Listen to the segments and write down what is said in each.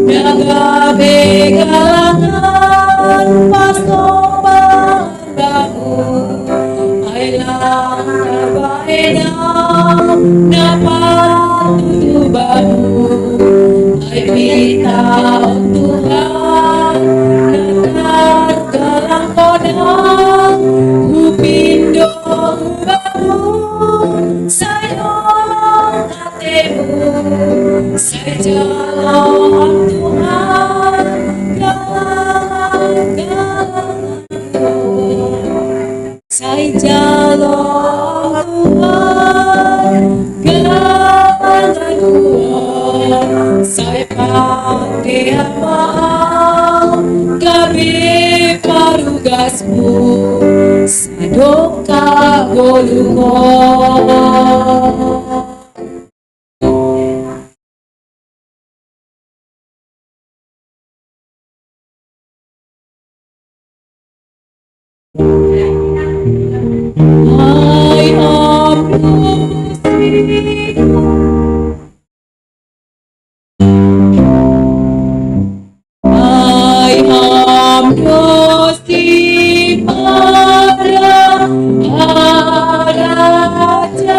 Jaga begalangan pasto bangun ailang terbaenang dapat tutubanmu ai minta Tuhan dekat gelang kodang upindo bangun sayang hatimu saya jalan Tuhan galang saya jalan Tuhan galang saya panggil maaf gabi parugasmu sadoka golungo. I am Gusti Para Raja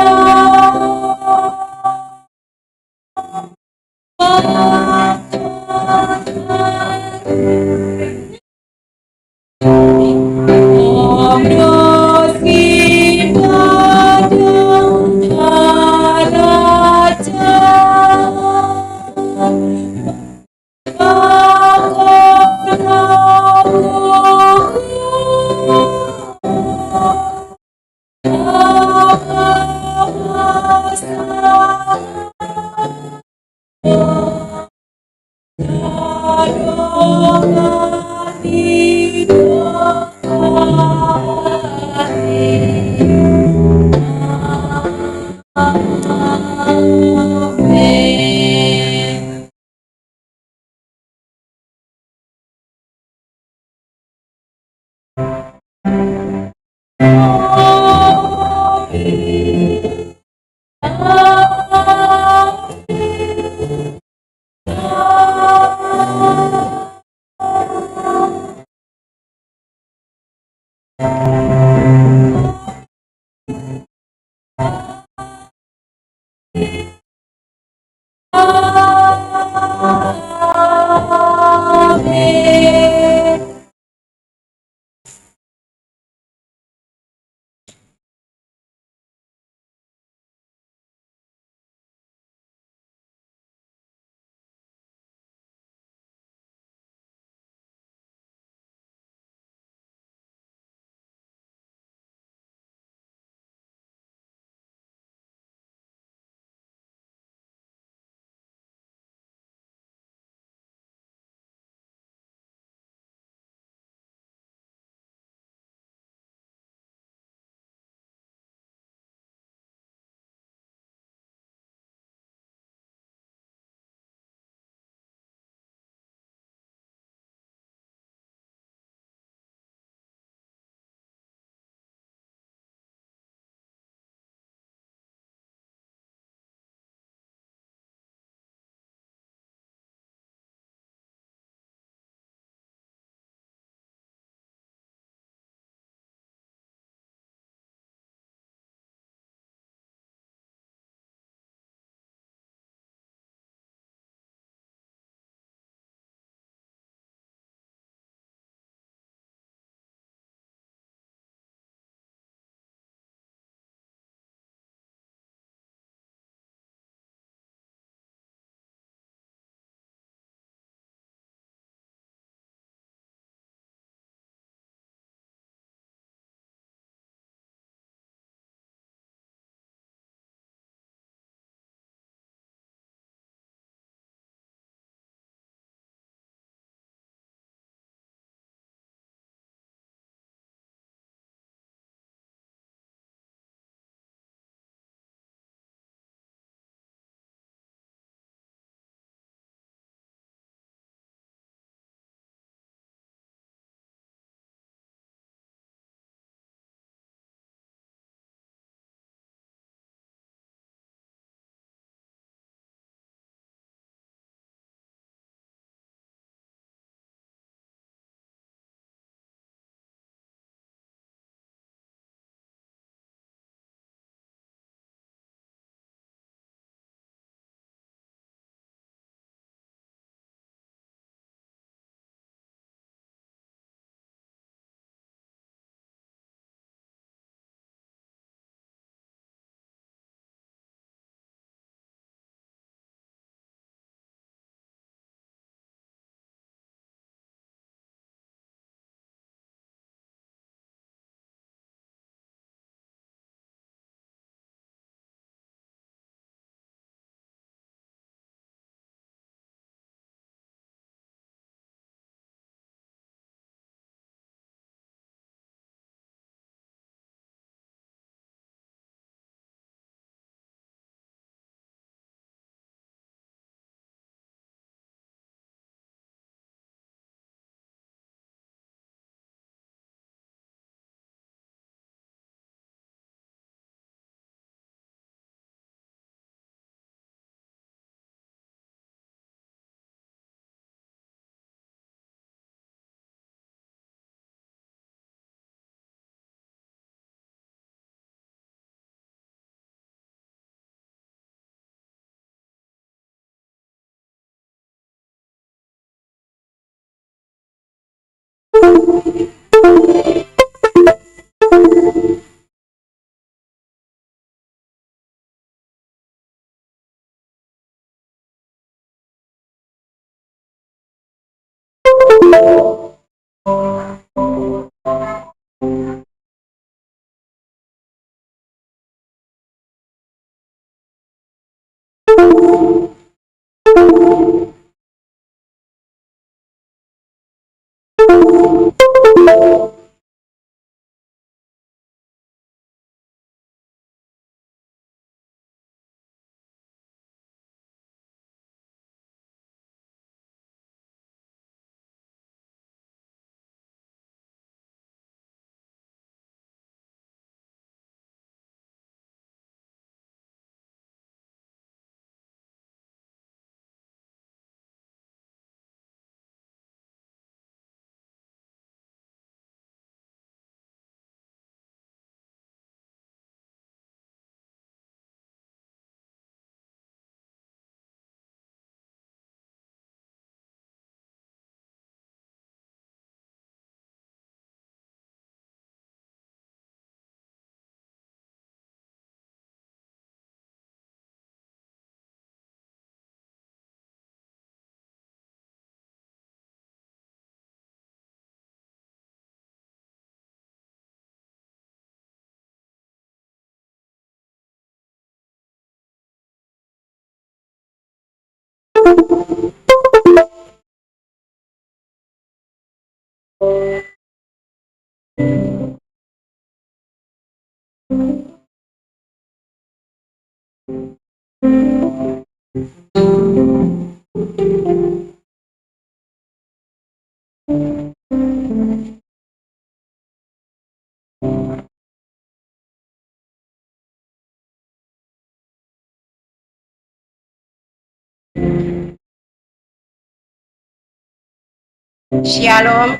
Shalom,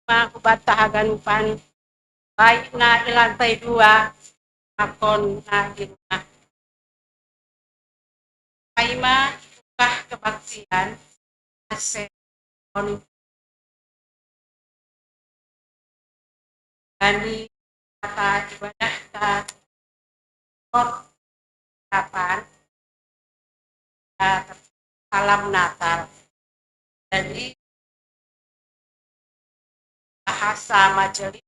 mga kubatahagan pan. Baik na ilantai 2, akon na gina. Paima, ukah kebaktian, asekon, kami kata ibadah ka kapan salam Natal. Jadi bahasa majelis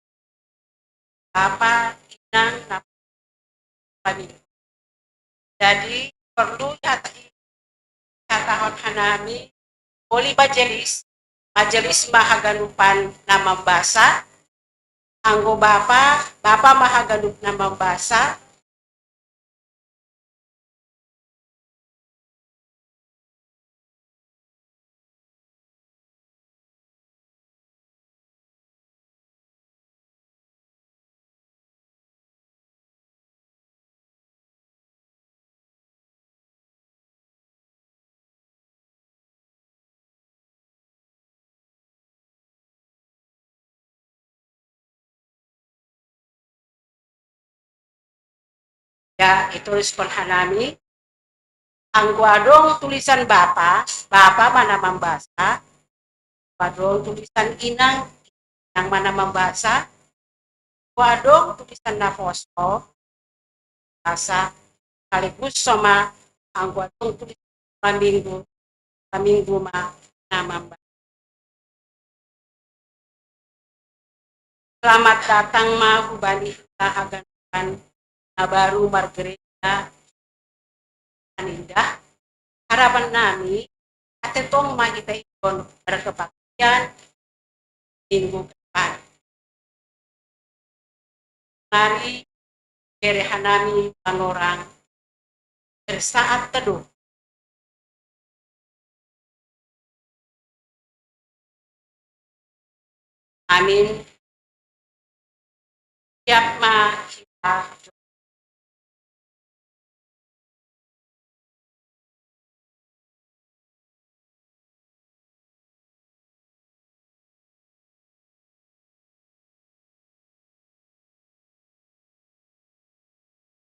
Bapak Inang Napani. Jadi perlu katahon hanami boleh majelis mahaganupan nama bahasa anggo Bapak mahaganup nama bahasa ya itulis hanami anggo adong tulisan Bapak mana membahasa adong tulisan Inang yang mana membahasa adong tulisan Naposto bahasa sekaligus sama anggo adong tulisan Minggu mah nama membahasa. Selamat datang mah hubani kita haganupan baru Margareta Anindah. Harapan nami atetong kita ikon berkebaktian minggu depan. Mari berehan nami pangorang bersaat teduh. Amin. Siap mah kita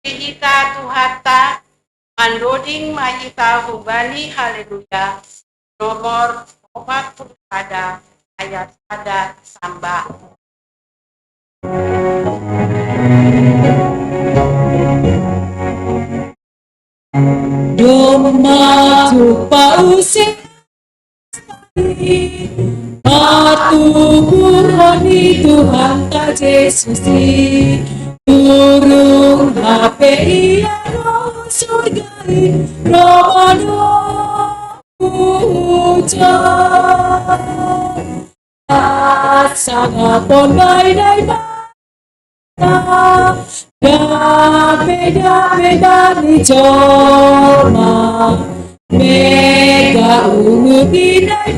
kita tuhata unloading mahita hubani haleluya nomor 41 pada ayat pada samba. Doma tupa usik Patubuhani Tuhan tak Yesus Turun HP ia roh surgai Roh hujan Sangat pon baik Beda ni coma Mega ungu pinai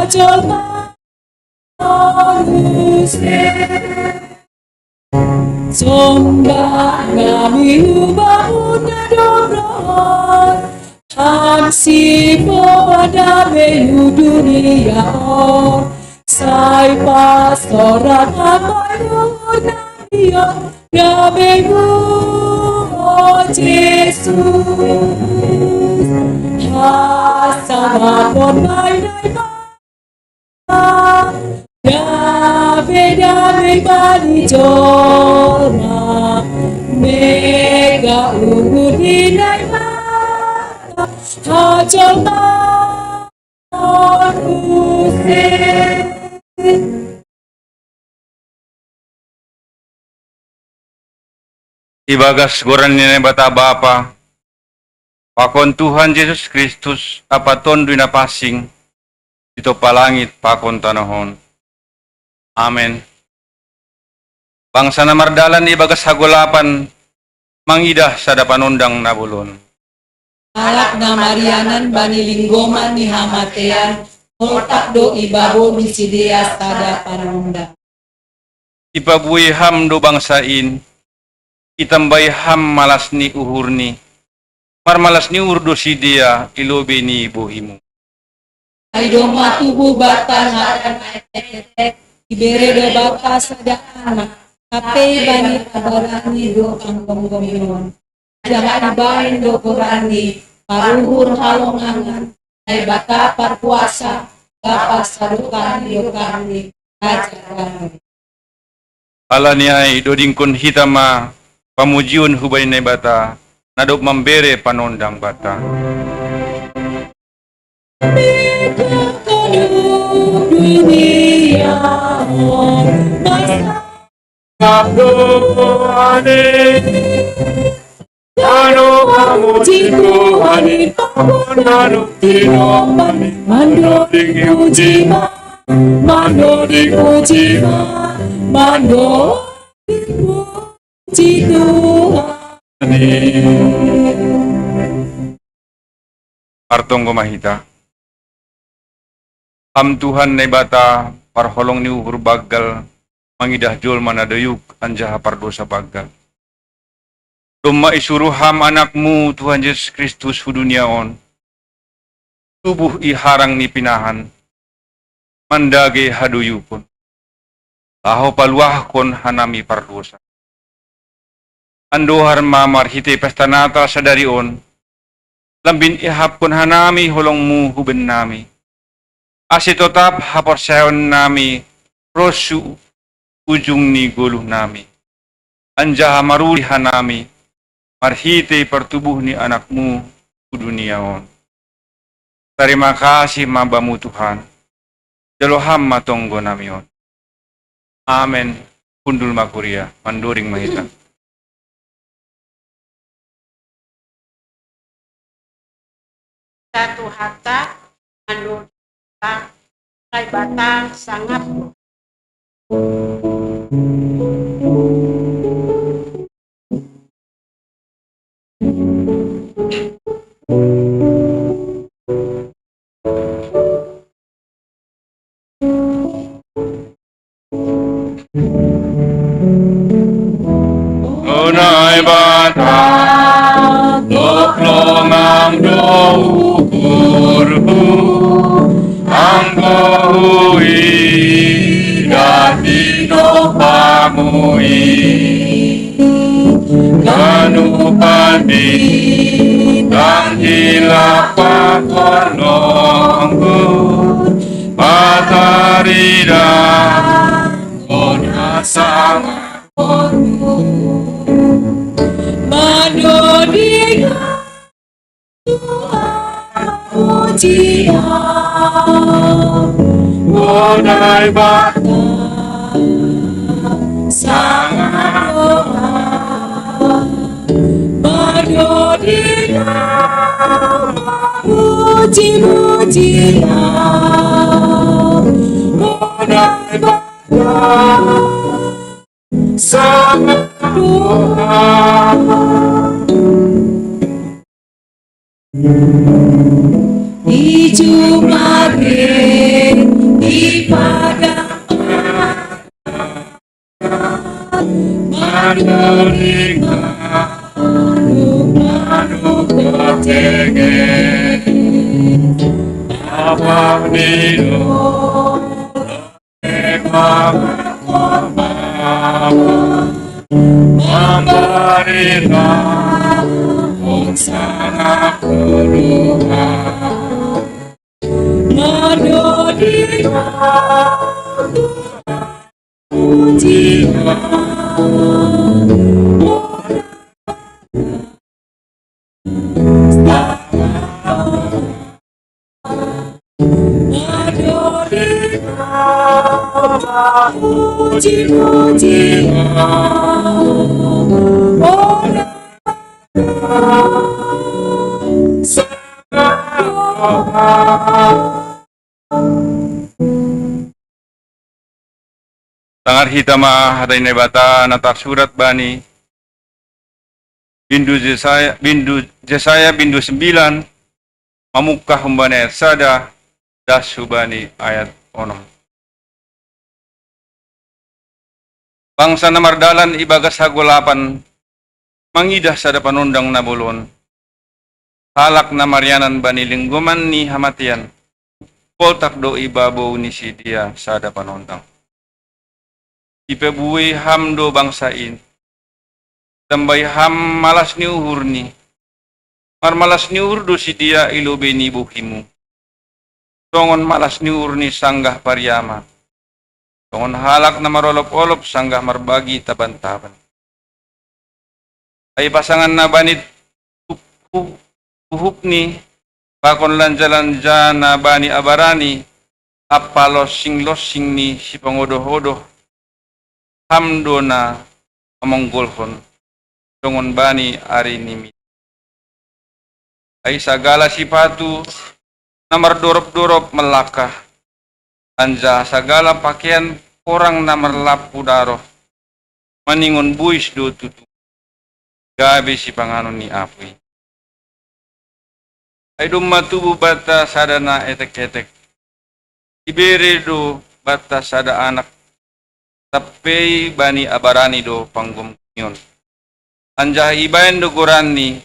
Coma Harusnya Somba kami ubah dobrohon Hamsi pada mehu dunia Sai pastoran apa dunia Gamehu oh Yesus Hasana pon baik Dame bani joma Mega ungu dinai mata Hajoma Ibagas goran ni bata bapa pakon Tuhan Yesus Kristus apa tondo na pasing dito palangit pakon tanahon. Amen. Bangsa na mardalan ibagas hagulapan mangidah sa dapanundang nabulon. Alak na Marianan bani linggoman ni hamatean Otak do ibabo ni sidia tada panunda Ipabuhi ham do bangsain itambay ham malas ni uhurni marmalas ni urdo si dia ilobe ni buhimu. Ay do matubu bata nga etek ibere do bata sada anak Kape bani kabarani do ang gomgomon Jangan ibahin do kurani paruhur halongangan ay bata parpuasa kapas sadukan do kami ajaran Ala ni ay dodingkon hitama pamujiun hubay na bata nadop mambere panondang bata. dunia Tuhan, anu kamu Tuhan, anu Tuhan, mando diuji Tuhan Artong kumahita. Am Tuhan na bata parholong ni uhur bagal mangidah jol manadayuk anjaha pardosa bagal. Duma isuruham anakmu Tuhan Yesus Kristus huduniaon. Tubuh iharang ni pinahan. Mandage haduyukon. Aho paluahkon hanami pardosa. Andohar mamar hite pesta natal sa darion. Lambin ihapkon hanami holongmu huben nami. Asitotap haporsayon nami rosu ujung ni guluh nami. Anjaha maruli hanami marhite pertubuh ni anakmu uduniaon. Terima kasih mabamu Tuhan. Jaloham matonggo namion. Amen. Kundul makuria manduring mahita. Satu harta menurut kay batang sangat Unay bata doklomang doukurhu angkohui dati do pamui kanupandi kang hilapa kolongku Marida Onasang Manodiga pujian Onai Bata sangat doa Manodiga puji-pujian Onai Bata sangat doa di Jumare di padang Mandoringa Manu Kotege Abang Nino Emang Mambarita Om Sana Kuruha Manodiga pujian Tangar hitama haday nebata natar surat bani bindu Jesaya bindu 9 mamukah humbane sada dasu bani ayat ono. Bangsa na mardalan ibagas hagulapan mangidah sada panundang na bulon. Halak na maryanan bani lingguman ni hamatian. Poltak do ibabaw ni sidia sada panundang. Ipebuhi ham do bangsain. Tambay ham malas ni uhur ni. Marmalas ni uhur do sidia ilobe ni bukimu. Tongon malas ni uhur ni sanggah paryama. Tongon halak na marolop-olop sanggah marbagi taban-taban. Ay pasangan na banit uhuk ni bakon lanja-lanja na bani abarani apalosing-losing ni si pangodoh-odoh hamdo na amonggolhon tongon bani ari nimi. Ay sagala sipatu na mardorop-dorop melakah anja sagala pakaian orang na marlapu daro maningon buis do tutu gabi si panganon ni apoy. Ay dumatubo bata sada na etek-etek ibere do bata sada anak tapay bani abarani do panggumyon anja ibayan do gorani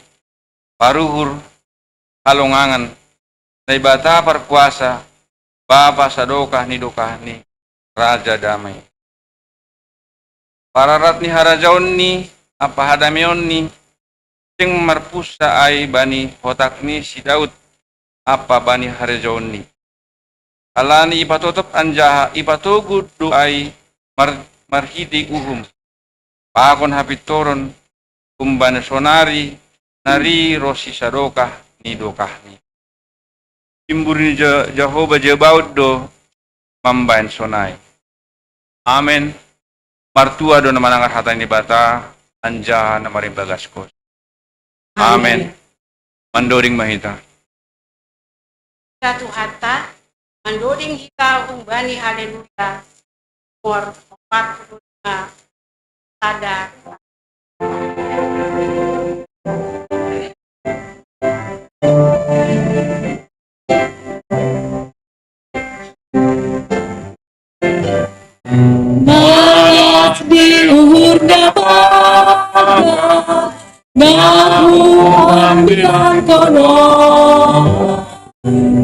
paruhur halongangan na ibata parkuasa bapa sa dokah ni Raja Damai. Pararat ni harajaon ni apa hadamion ni sing marpusa ay bani hotak ni si Daud apa bani harajaon ni. Alani ipatotop anjaha ipatugud do ay marhidi uhum. Pakon hapitoron kumban sonari nari rosi sa dokah ni ni. Timbur ni Jehovah Jebaut do mambain sonai. Amen. Martua do na manangar hatay ni bata anja na marimbagas ko. Amen. Mandoring mahita. Satu hata mandoding hita umbani haleluya nomor 45 sada Malas di uhur dapat Nahu ambilan kono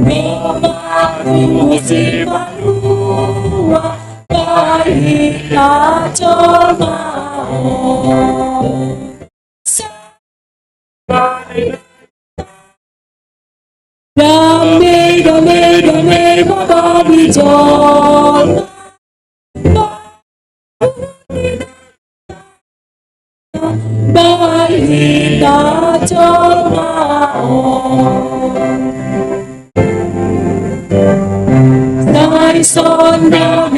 Mematu si malua Baik kacor mau Damai, damai, damai, baba bijon Sai sonda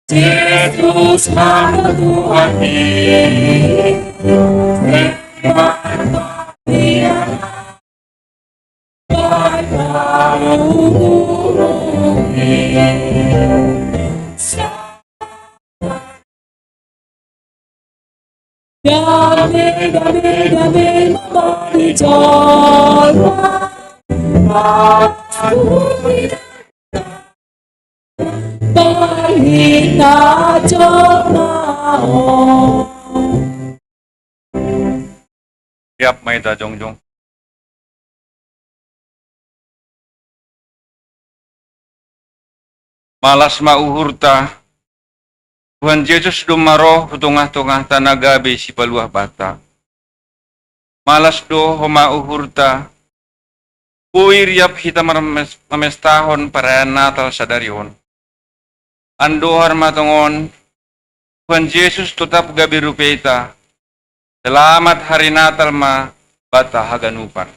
Yesus Maha Tuhan Siap Maita Jongjong. Malas mauhurta Tuhan Yesus dumaro tungah-tungah tanaga besi paluah bata. Malas do homa uhurta Puiriap hita mamestahon perayaan Natal sadarion. Andohar matongon Tuhan Yesus tetap gabi rupeta. Selamat hari Natal ma bata haganupan.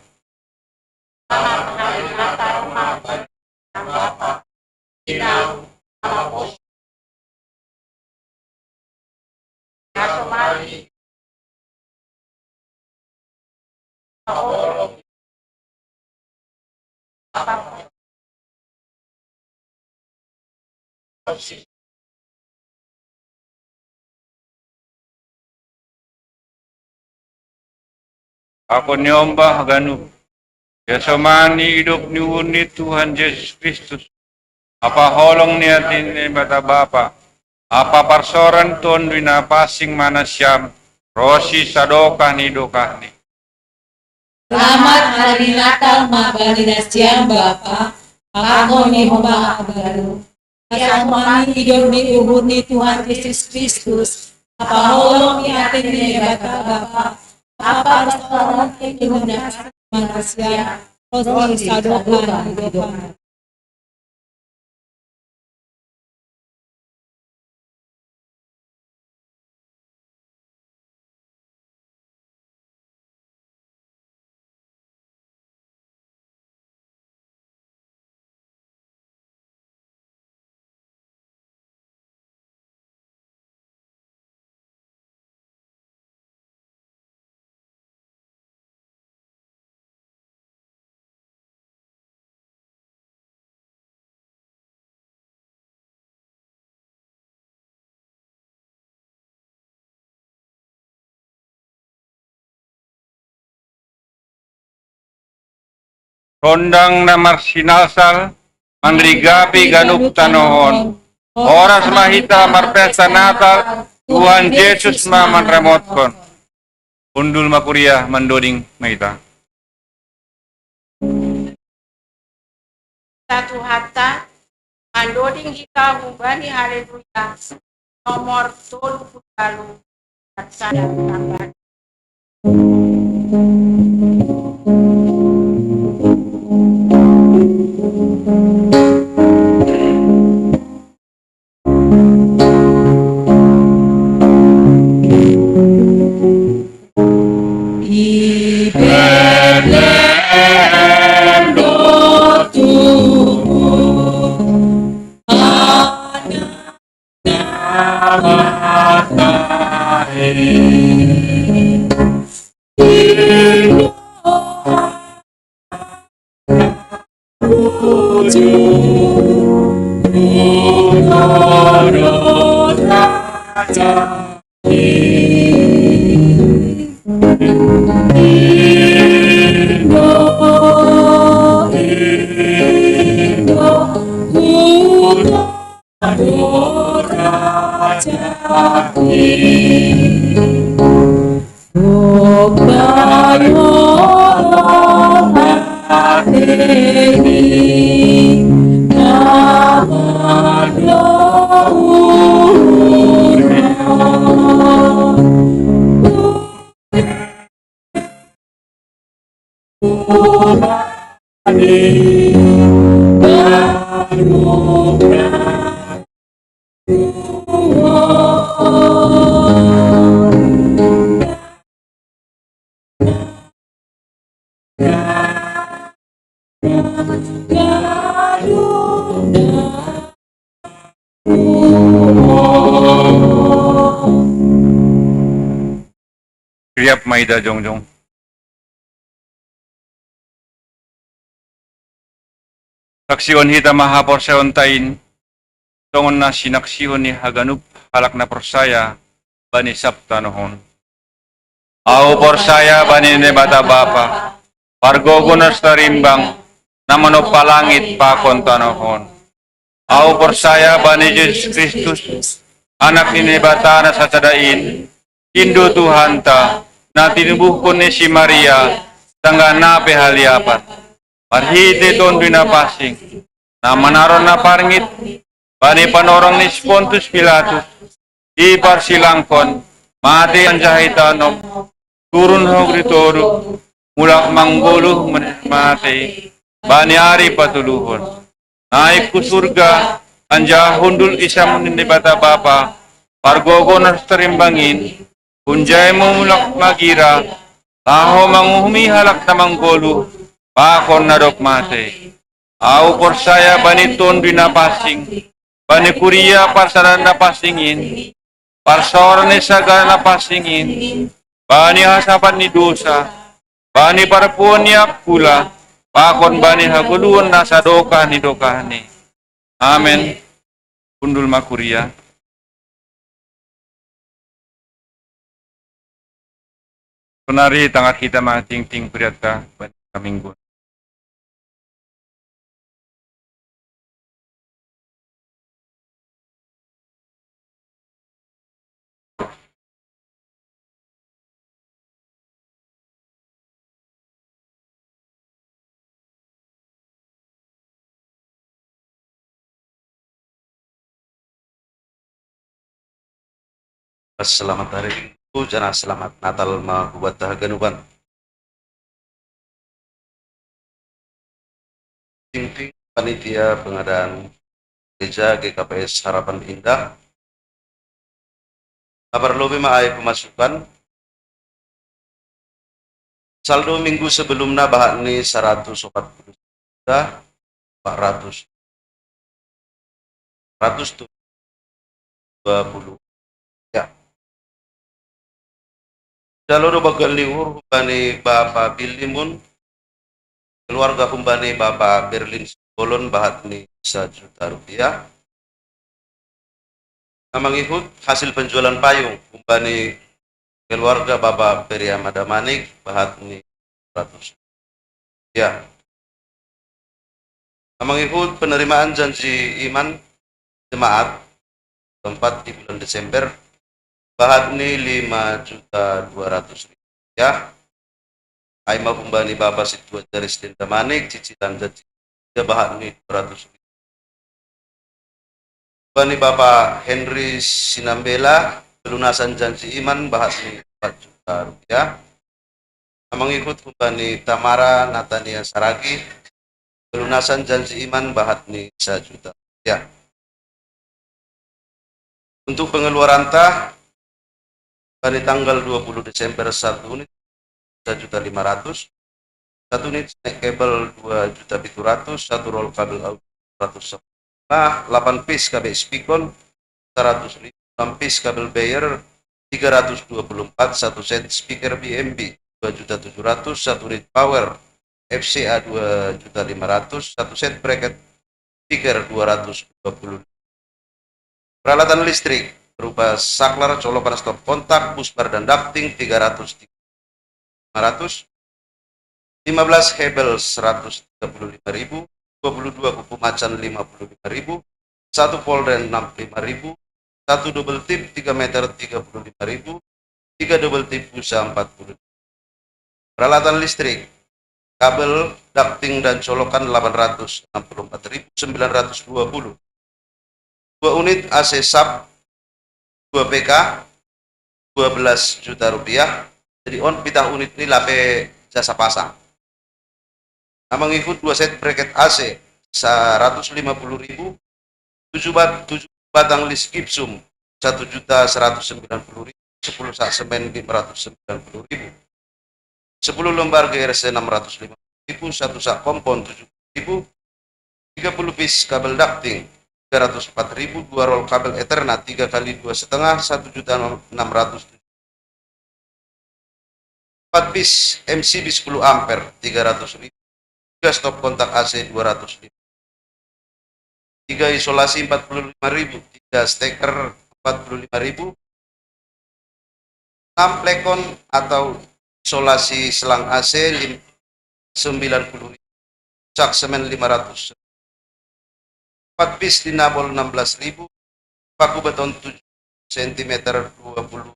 Ako niyomba haganu. Yasamani hidup ni Tuhan Yesus Kristus. Apa holong niatin ni bata bapa. Apa parsoran ton winapasing manasyam. Rosi sadokah ni dokah ni. Selamat hari Natal mabani siang Bapa. Ako ni Homa Agalu. Kasamani hidup ni uhur ni Tuhan Yesus Kristus. Apa holong ni atin ni bata Bapa. Apa restoran ni Tuhan manusia. Rosi sadokah ni dokah. Rondang namar sinalsal, mandrigapi ganup tanohon. Oras mahita marpesta Natal, Tuhan Yesus ma manremotkon. Undul makuria mandoding mahita. Satu hatta mandoding hita mubani haleluya nomor 30 saya tambah. Kriap Maida Jongjong. Saksiwan hita mahapor sa untain, tongon na sinaksiwan ni Haganup halak na persaya bani sabta nohon. Au persaya bani ne bata bapa, pargogunas tarimbang na manopalangit pakon tanohon. Au persaya bani Yesus Kristus, anak ni bata na sasadain, Indo Tuhan ta, na tinubuhkon ni si Maria, tangga na pehaliapan. Parhite ton pinapasing, na manaron na parngit, bani panorong ni Pontius Pilatus, di parsilangkon, mati ang jahitanom, turun ho gritoru, mulak mangguluh mati, bani ari patuluhon. Naik ku surga, anja hundul isam ni bata bapa, pargogo nas terimbangin, punjay mo mulak magira, taho manguhumi halak na mangguluh, pakon na dok mate. Au persaya bani ton binapasing, bani kuria parsaran napasingin, parsoran ni saga napasingin, bani hasapan ni dosa, bani parpuan ni akula, pakon bani haguluan nasa doka ni dokani. Amen. Kundul makuria. Kunari tangat kita mating-ting priata bani kaminggun. Selamat hari Minggu, jana selamat Natal mabuat haganuban. Ting-ting panitia pengadaan gereja GKPS Harapan Indah. Kabar lobi maai pemasukan. Saldo minggu sebelumnya bahan ini 140 juta, 400, 120. Ya. Jalur bagal liur bani Bapak Bilimun, keluarga kumbani Bapak Berlin Bolon bahat ni 1 juta rupiah. Mengikut hasil penjualan payung kumbani keluarga Bapak Peria Madamanik bahat ni 100 rupiah. Mengikut penerimaan janji iman jemaat tempat di bulan Desember bahat ni 5.200.000 rupiah. Aima kumbani Bapak Situa Jaris Damanik cicilan janji bahat ni 200 rupiah. Kumbani Bapak Henry Sinambela pelunasan janji iman bahat ni 4 juta rupiah. Mengikut kumbani Tamara Natania Saragi pelunasan janji iman bahat ni 1 juta rupiah. Untuk pengeluaran pada tanggal 20 Desember 1 unit 1.500.000, 1 unit snack kabel 2.700.000, 1 roll kabel audio 110, 8 piece kabel speakon 100.000, 6 piece kabel Bayer 324, 1 set speaker BMB 2.700.000, 1 unit power FCA 2.500.000, 1 set bracket speaker 220. Peralatan listrik berupa saklar, colokan stop kontak, busbar dan ducting 300, 500, 15 hebel 135.000, 22 kupu macan 55.000, 1 polden 65.000, 1 double tip 3 meter 35.000, 3 double tip busa 40. Peralatan listrik kabel, ducting dan colokan 864.920. 2 unit AC sub 2 PK 12 juta rupiah. Jadi on pitah unit ini lape jasa pasang. Nah, mengikut 2 set bracket AC 150.000, 7 batang list gipsum 1.190.000, 10 sak semen 590.000, 10 lembar GRC 650.000, 1 sak kompon ribu, 30 piece kabel ducting 304.000, 2 roll kabel Ethernet 3 kali 2,5 1.600.000, 4 piece MCB 10 ampere 300.000, 3 stop kontak AC 200.000, 3 isolasi 45.000, 3 steker 45.000, 6 plekon atau isolasi selang AC 90.000, sak semen 500, 4 piece dinabol 16.000, paku beton 7 cm 20,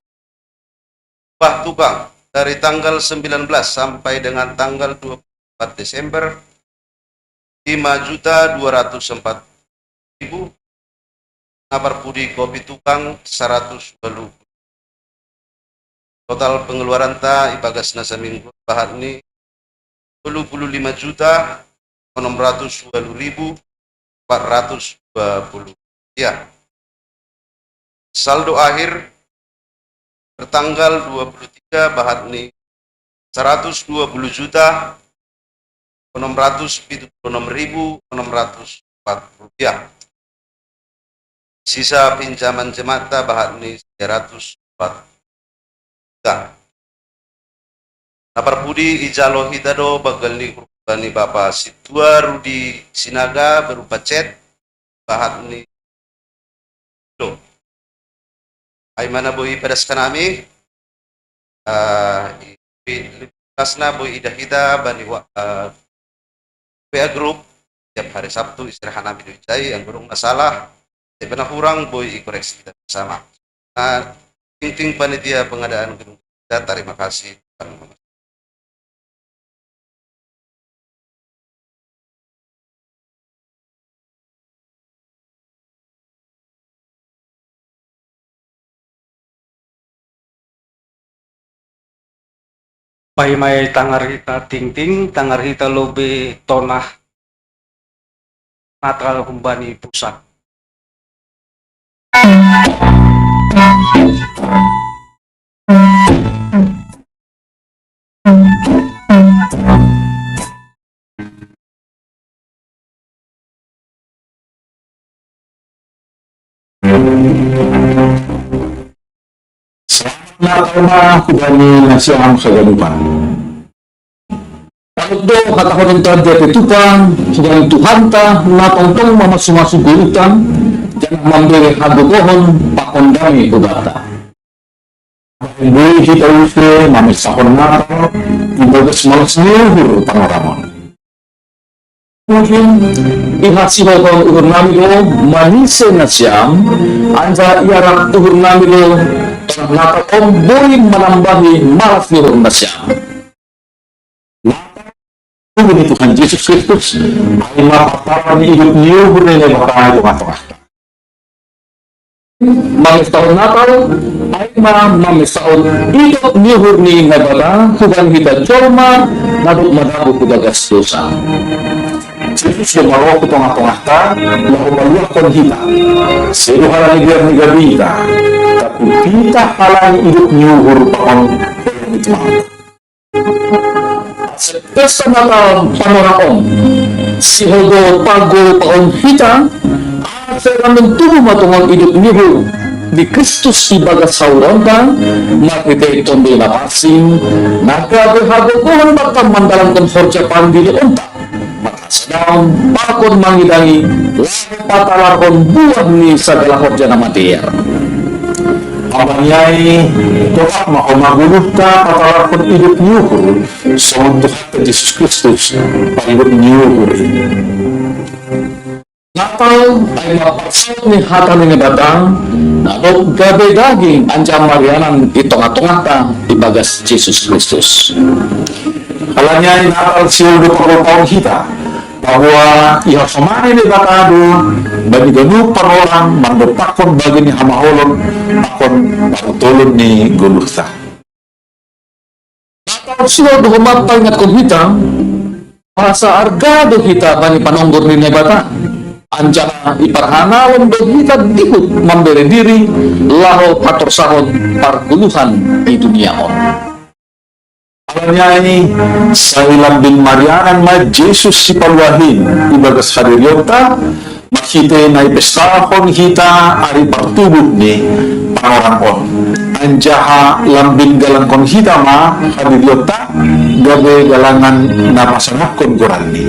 bah tukang dari tanggal 19 sampai dengan tanggal 24 Desember 5.204.000, nabar pudi kopi tukang 120. Total pengeluaran ta ibagas nasa minggu bahan ini 25.620.420. Ya. Saldo akhir tertanggal 23 bahan ini 120.676.604 rupiah. Sisa pinjaman jemaah bahan ini 304 juta. Napar pudi ijalo hidado bagal ni kurbani Bapak Situa Rudi Sinaga berupa chat bahan ini do. Ay mana boy pedaskan kami Kasna boy ida bani PA Group tiap hari Sabtu istirahat nabi dicai yang burung masalah tidak pernah kurang boy koreksi kita bersama. Ting panitia pengadaan gedung kita, terima kasih. May tangar kita ting tangar kita lobe tonah natal kumbani pusat. Narama kubani nasiang kagalupan. Pagdo katakonin ta detutupang sudah Tuhan ta natongtong mamasumasu gulutan jangan memberi hadukohon pakondami budata. Bui kita usul mamisahon natal ibagas malas nyuhur pangaraman. Mungkin ihasi bahwa uhur nami lo manise nasiam anja iarak uhur nami lo natal boy menambahi malas nyuhur nasiam. Ini Tuhan Yesus Kristus ay mapatawan hidup nyuhur nila baka tengah-tengah. Mamis tahun Natal ay mamisahon hidup nyuhur ni nabada kugan kita jorma naduk madabu kudagas dosa. Yesus lumalaw ko tengah-tengah ta lahu maluakon kita. Seduhara ni kita tapi kita halang hidup nyuhur pakon Pesta Natal panoraon si Hogo Pago paon kita aferan tubuh matungan hidup nihu di Kristus ibagat sauronta makita itong dinapasing nagkaberhago kuhan batang mandalangan horja pandili onta makasadang pakon mangidangi patalarkon buah ni segala horja na mater Abanyai topak makumagulog ka patalarkon hidup nyuhur sa Tuhan Yesus Kristus panghidup nyuhur. Natal ay mapasal ni hatan ni batang na gabi daging anjang marianan itong-atong ibagas Yesus Kristus. Kalanyay Natal siya pagpapaw kita bahwa iha samani ni batado bagi ganu parolang mandopakon bagi ni hamaholon akon pagtulon ni gulusa. Natal siya duhumatay nga kong kita sa argado kita bani panonggor ni bata anjana iparhanawon do kita dikut memberi diri laho patorsahon parguluhan di dunia on. Alanya ini sa bin Marianan ma Jesus si paluahin ibagas hadiryota makite na ipestahon hita ari partubod ni pangoran anjaha lambing galang kon hita ma hadiryota gabe galangan na pasangakon kuran ni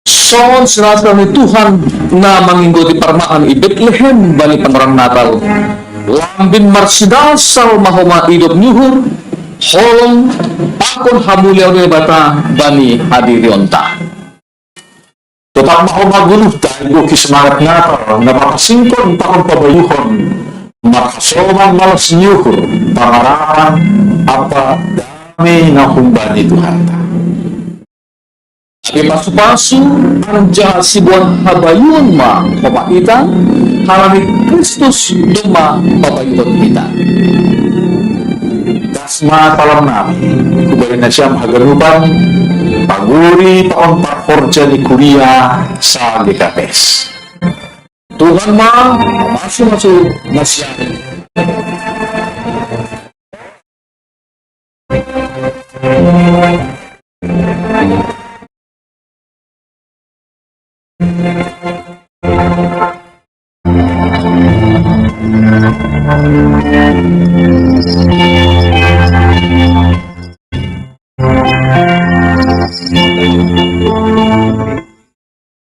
son sinasal ni Tuhan na manginggoti parmaan i Bethlehem bani panorang Natal lambing marsidasal mahoma idop nyuhur holong pakon hamuliaw ni bata bani hadirionta. Tetap mau maguluh dahil semangat Natal na mapasingkon pakon pabayuhon makasoman malas nyuhur pangarapan apa dami na humbani Tuhan. Pasu-pasu anja sibuan habayun ma pamaitan halami Kristus duma pabayun kita. Dasma talam nami kubarin na siyang hagalupan paguri paon pakorja ni Kuria sa GKPS. Tuhan ma masuk na siya.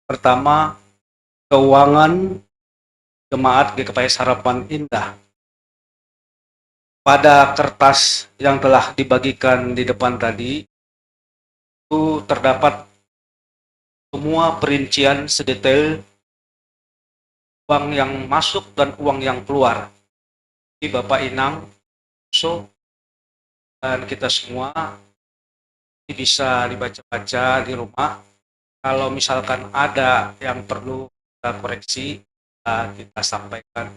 Pertama, keuangan Jemaat GKPS Harapan Indah. Pada kertas yang telah dibagikan di depan tadi, itu terdapat semua perincian sedetail uang yang masuk dan uang yang keluar. Di Bapak Inang, dan kita semua bisa dibaca-baca di rumah. Kalau misalkan ada yang perlu kita koreksi, kita sampaikan.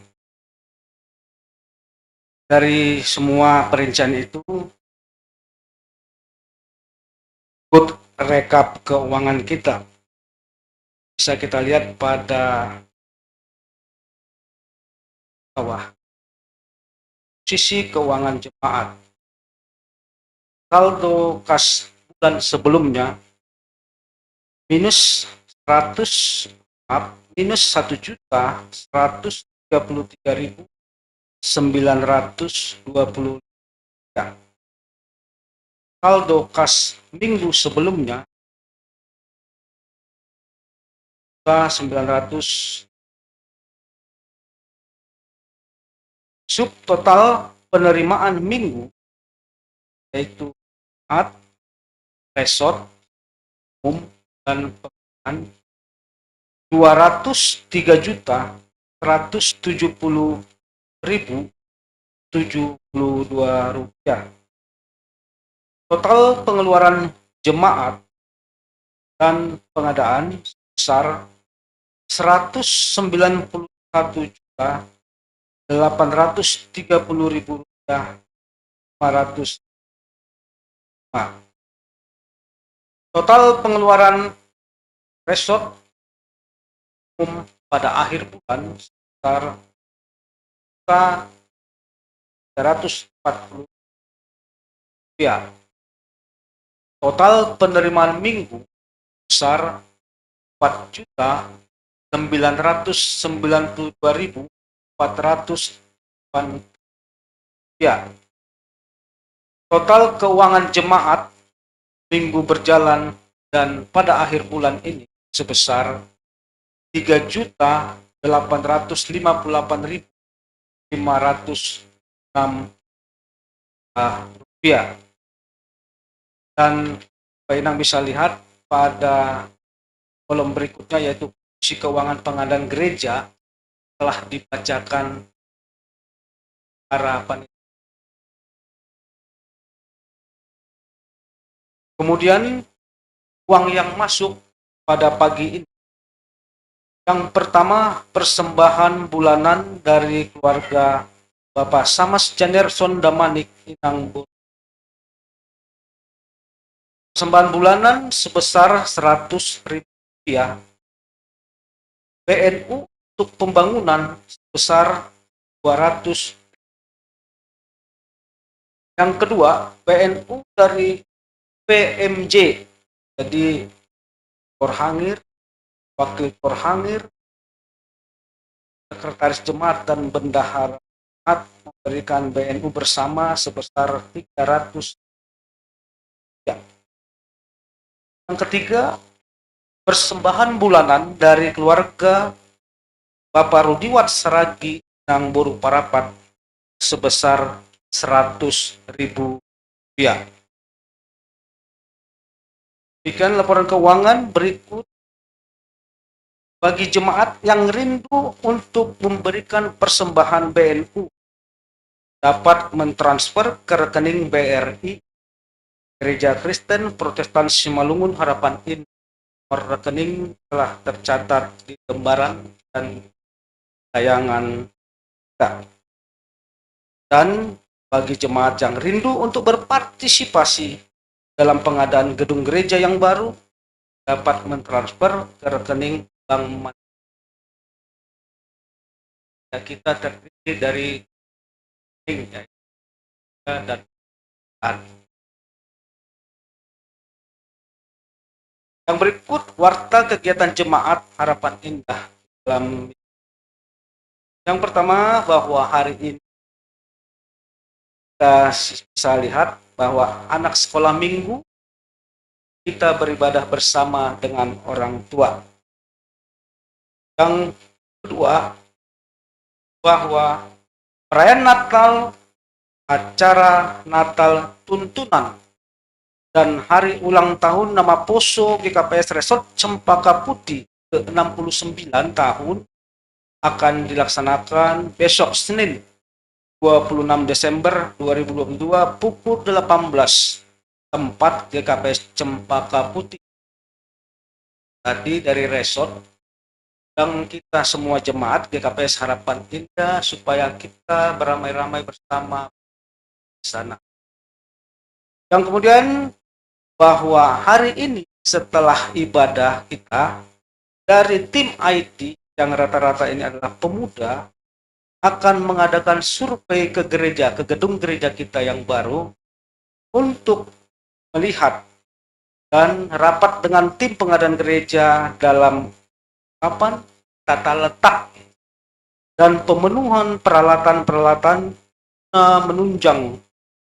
Dari semua perincian itu, ikut rekap keuangan kita. Bisa kita lihat pada bawah. Sisi keuangan jemaat. Saldo kas bulan sebelumnya minus 1.133.920. Saldo kas minggu sebelumnya 900. Subtotal penerimaan minggu yaitu resort umum dan pengenalan 203.170.072 rupiah. Total pengeluaran jemaat dan pengadaan sebesar 191.830.500. Total pengeluaran resort umum pada akhir bulan sebesar 340 rupiah. Total penerimaan minggu besar 4.992.408 rupiah. Total keuangan jemaat minggu berjalan dan pada akhir bulan ini sebesar 3.858.506 rupiah. Dan Pak Inang bisa lihat pada kolom berikutnya yaitu isi keuangan pengadaan gereja telah dibacakan para panitia. Kemudian uang yang masuk pada pagi ini. Yang pertama, persembahan bulanan dari keluarga Bapak Samas Janerson Damanik Inang. Persembahan bulanan sebesar 100.000 rupiah. PNU untuk pembangunan sebesar 200. Yang kedua, PNU dari PMJ, jadi Korhangir, Wakil Korhangir, Sekretaris Jemaat dan Bendahara Jemaat memberikan BNU bersama sebesar 300. Yang ketiga, persembahan bulanan dari keluarga Bapak Rudiwat Saragi Nang Boru Parapat sebesar 100.000 rupiah. Demikian laporan keuangan. Berikut bagi jemaat yang rindu untuk memberikan persembahan BNU dapat mentransfer ke rekening BRI Gereja Kristen Protestan Simalungun Harapan Indah. Nomor rekening telah tercatat di lembaran dan tayangan kita. Dan bagi jemaat yang rindu untuk berpartisipasi dalam pengadaan gedung gereja yang baru dapat mentransfer ke rekening Bank Mandiri. Kita terdiri dari rekening dan yang berikut warta kegiatan jemaat Harapan Indah dalam. Yang pertama, bahwa hari ini kita bisa lihat bahwa anak sekolah minggu kita beribadah bersama dengan orang tua. Yang kedua, bahwa perayaan Natal, acara Natal tuntunan, dan hari ulang tahun nama Poso GKPS Resort Cempaka Putih ke-69 tahun akan dilaksanakan besok Senin 26 Desember 2022 pukul 18 tempat GKPS Cempaka Putih. Tadi dari resort dan kita semua jemaat GKPS Harapan Indah supaya kita beramai-ramai bersama di sana. Yang kemudian bahwa hari ini setelah ibadah kita dari tim IT yang rata-rata ini adalah pemuda akan mengadakan survei ke gereja, ke gedung gereja kita yang baru untuk melihat dan rapat dengan tim pengadaan gereja dalam tata letak dan pemenuhan peralatan-peralatan menunjang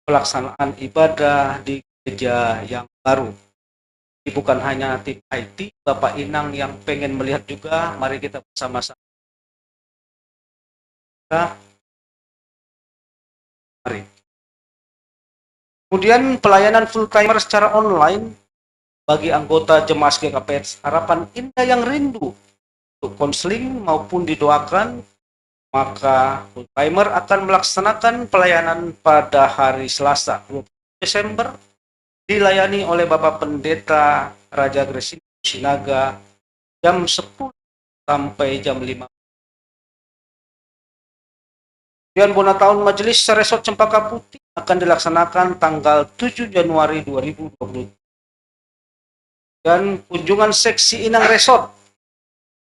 pelaksanaan ibadah di gereja yang baru. Jadi bukan hanya tim IT, Bapak Inang yang pengen melihat juga, mari kita bersama-sama. Mari. Kemudian pelayanan full timer secara online bagi anggota jemaat GKPS Harapan Indah yang rindu untuk konseling maupun didoakan, maka full timer akan melaksanakan pelayanan pada hari Selasa 20 Desember dilayani oleh Bapak Pendeta Raja Gresini Sinaga jam 10 sampai jam 5. Kemudian bona tahun Majelis Resort Cempaka Putih akan dilaksanakan tanggal 7 Januari 2020. Dan kunjungan seksi Inang Resort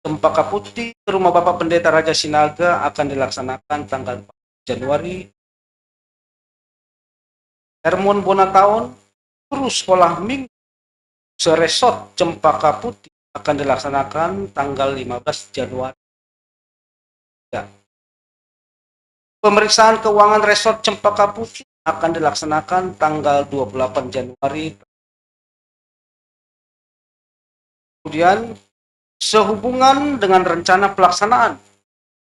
Cempaka Putih ke rumah Bapak Pendeta Raja Sinaga akan dilaksanakan tanggal 4 Januari. Sermon bona tahun guru sekolah minggu Seresort Cempaka Putih akan dilaksanakan tanggal 15 Januari. Ya. Pemeriksaan keuangan Resort Cempaka Putih akan dilaksanakan tanggal 28 Januari. Kemudian sehubungan dengan rencana pelaksanaan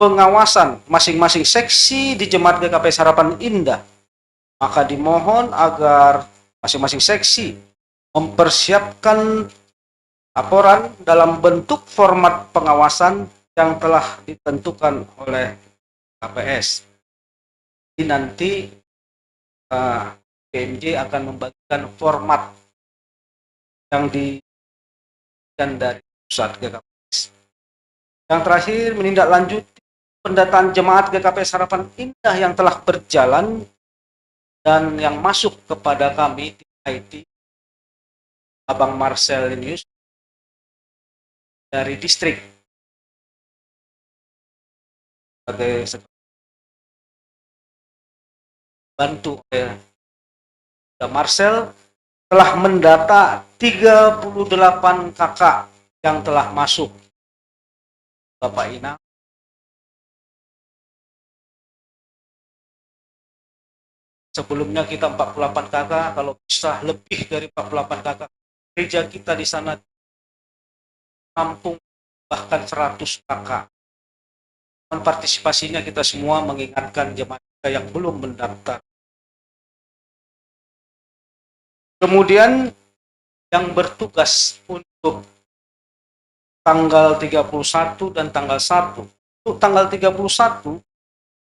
pengawasan masing-masing seksi di Jemaat GKPS Harapan Indah, maka dimohon agar masing-masing seksi mempersiapkan laporan dalam bentuk format pengawasan yang telah ditentukan oleh KPS. Jadi nanti PMJ akan membagikan format yang diberikan dari pusat GKPS. Yang terakhir, menindaklanjuti pendataan jemaat GKPS Harapan Indah yang telah berjalan dan yang masuk kepada kami di IT, Abang Marcelinius dari distrik sebagai bantu oleh Marcel telah mendata 38 kakak yang telah masuk. Bapak Inang, sebelumnya kita 48 kakak, kalau bisa lebih dari 48 kakak. Gereja kita di sana kampung bahkan 100 kakak. Dan partisipasinya kita semua mengingatkan jemaat kita yang belum mendaftar. Kemudian yang bertugas untuk tanggal 31 dan tanggal 1. Untuk tanggal 31,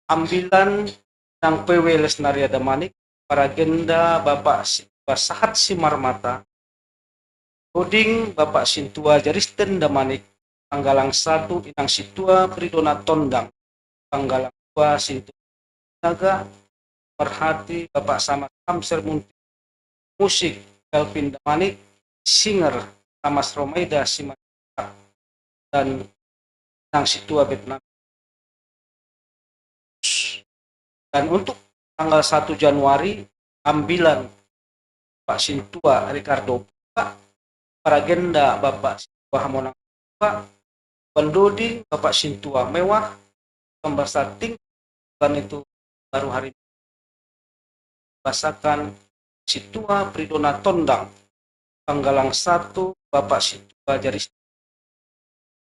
ambilan yang PW Lesnaria Damanik, para agenda Bapak Sintua Sahat Simarmata, Coding Bapak Sintua Jaristen Damanik, tanggalang 1 Inang Situa Pridona Tondang, tanggalang 2 Sintua Naga, Perhati Bapak Sama Samser Munti, musik Kelvin Damanik, singer Tamas Romaida Simarmata, dan Inang Situa Vietnam. Dan untuk tanggal 1 Januari, ambilan Pak Sintua Ricardo Pak, para agenda Bapak Sintua Hamonang Pak, pendoding Bapak Sintua Mewah, pembasating, dan itu baru hari ini. Basakan Situa Pridona Tondang, Panggalang 1 Bapak Situa Jaris,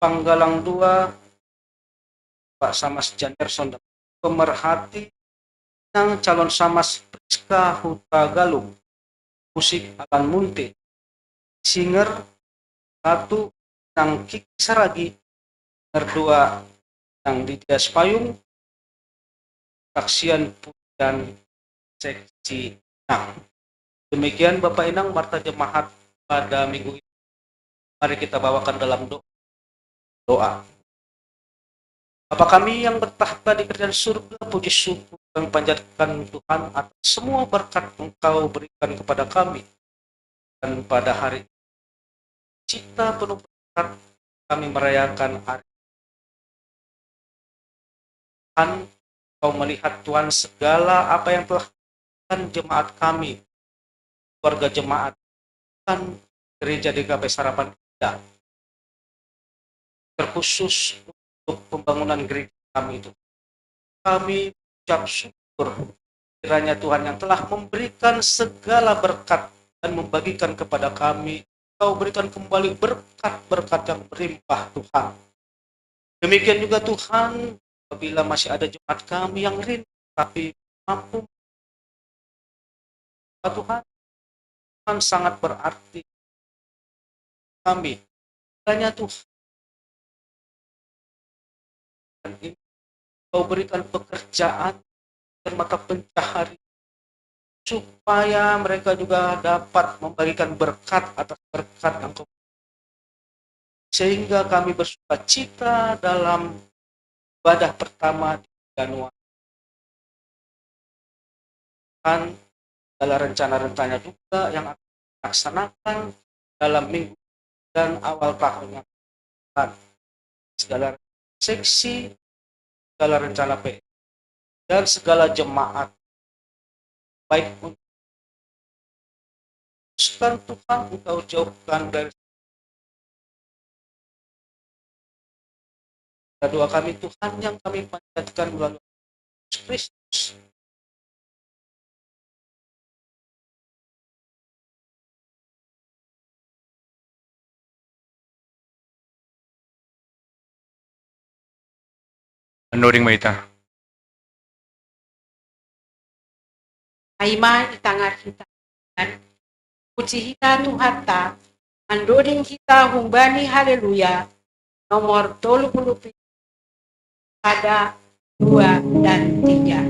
Panggalang 2 Pak Samas Janderson, pemerhati yang calon Samas Priska Huta Galung, musik Alan Munte, singer 1 yang Kiki Saragi, singer 2 yang Didia Spayung, saksian dan seksi Inang. Demikian Bapak Inang Marta Jemaat pada minggu ini. Mari kita bawakan dalam doa. Bapa kami yang bertahta di kerajaan surga, puji syukur dan panjatkan Tuhan atas semua berkat Engkau berikan kepada kami. Dan pada hari cita penuh berkat kami merayakan hari Tuhan. Kau melihat Tuhan segala apa yang telah dilakukan jemaat kami, keluarga jemaat, dan gereja DKP Sarapan Indah, terkhusus untuk pembangunan gereja kami itu. Kami ucap syukur kiranya Tuhan yang telah memberikan segala berkat dan membagikan kepada kami, Kau berikan kembali berkat-berkat yang berlimpah Tuhan. Demikian juga Tuhan, apabila masih ada jemaat kami yang rindu tapi mampu, Tuhan, Tuhan sangat berarti kami. Kiranya Tuhan ini Kau berikan pekerjaan dan mata pencaharian supaya mereka juga dapat membagikan berkat atas berkat yang Kau, sehingga kami bersukacita dalam ibadah pertama di Januari. Dan segala rencana-rencana juga yang akan dilaksanakan dalam minggu dan awal tahun yang akan, segala seksi, segala rencana PE, dan segala jemaat, baik untuk Tuhan Engkau jauhkan dari doa kami Tuhan yang kami panjatkan melalui Yesus Kristus. Anoring Maita. Aima itangar kita. Puji kita Tuhan ta. Andoding kita humbani haleluya. Nomor 20 pada 2 dan 3.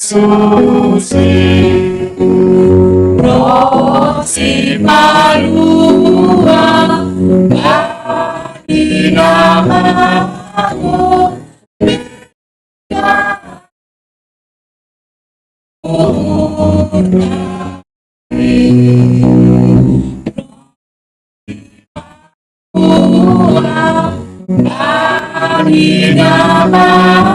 Susi Palua bagi namamu bagi namamu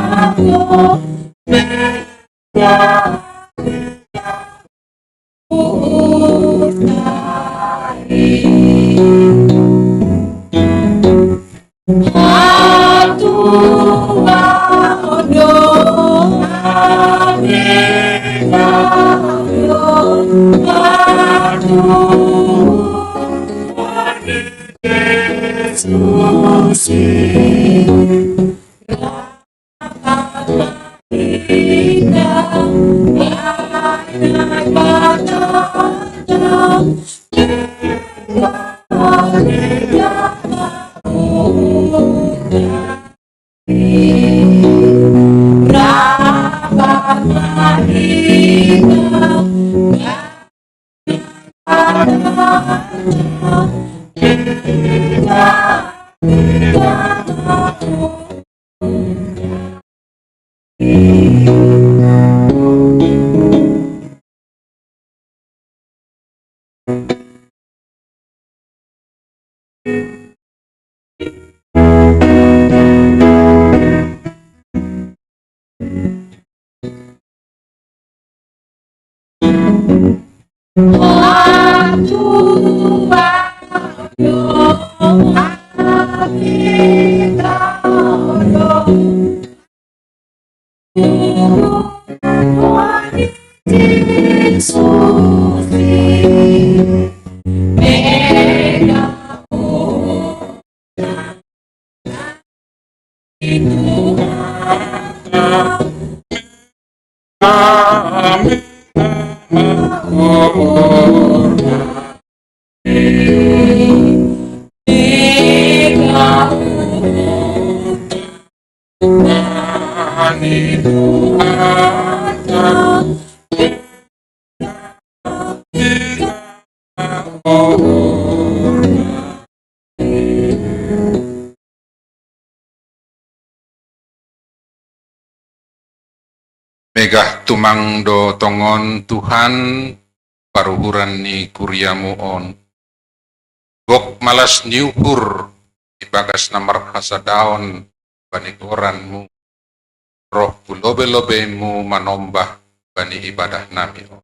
Megah tumangdo tongon Tuhan paruhuran ni kuryamu on. Gok malas niukur ibagas namar hasadaon bani koranmu. Roh pulobe-lobemu manombah bani ibadah nami on.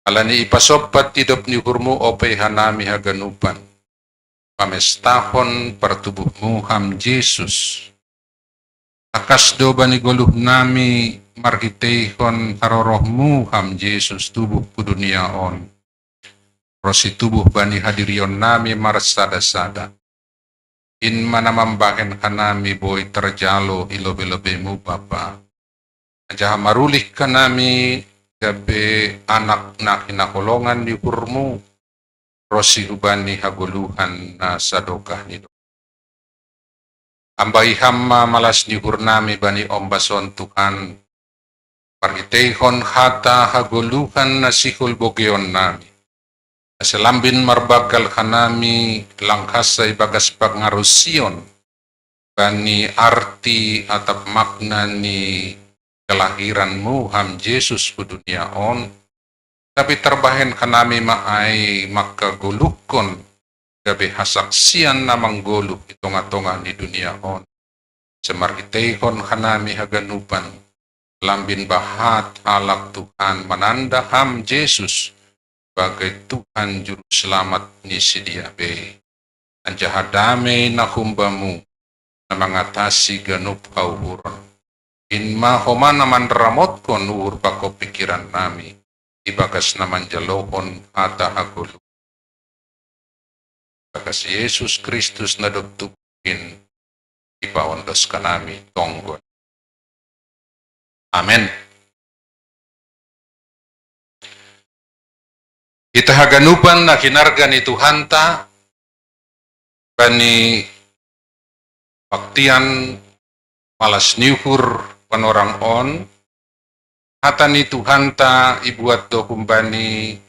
Alani ipasopat hidup niukurmu ope hanami haganupan. Pamestahon pertubuhmu ham Yesus. Akas do bani goluh nami margiteihon harorohmu ham Yesus tubuh ku dunia on. Rosi tubuh bani hadirion nami marsada-sada. In mana mambahen kanami boy terjalo ilobe-lobemu Bapa. Aja marulih kanami gabe anak na kinakolongan di hurmu. Rosi ubani haguluhan na sadokah nido. Ambai hamma malas nihur nami bani ombason Tuhan. Pargiteihon hata haguluhan nasihul bogeon nami. Selambin marbagal kanami langkasay bagas pangarusion. Bani arti atap makna ni kelahiranmu ham Yesus ku dunia on. Tapi terbahen kanami maay makagulukon. Gabi hasaksian namang goluh itonga-tonga di dunia on. Semargiteihon kanami haganupan. Lambin bahat halak Tuhan menanda ham Yesus. Bagai Tuhan juru selamat ni sidia be. Anjahadame na humbamu. Na mengatasi ganup kauhuron. Inma homa naman ramot kon uhur bako pikiran nami. Ibagas naman jalohon ata haguluh. Bagas Yesus Kristus na dugtugin ipaondos kanami tonggon. Amen. Ita haganupan na kinarga ni Tuhan ta bani baktian malas niuhur panorang on hata ni Tuhan ta ibuat do kumbani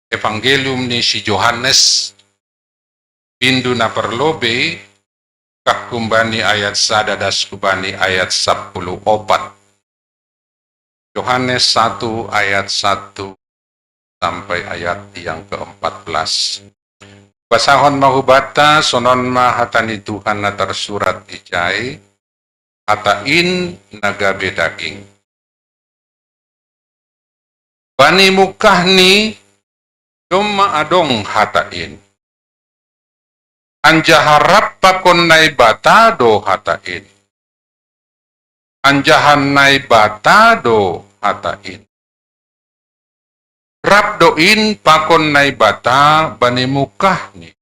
Evangelium ni si Johannes pindu na perlobe kakumbani ayat sadadas kubani ayat 14. Yohanes 1 ayat 1 sampai ayat yang ke-14. Basahon mahubata sonon mahatani Tuhan na tersurat ijai hatain nagabe daging. Bani mukahni cuma adong hatain. Anja harap pakon nai bata do hatain. Anjahan nai bata do hatain. Rap doin pakon nai bata bani mukahni.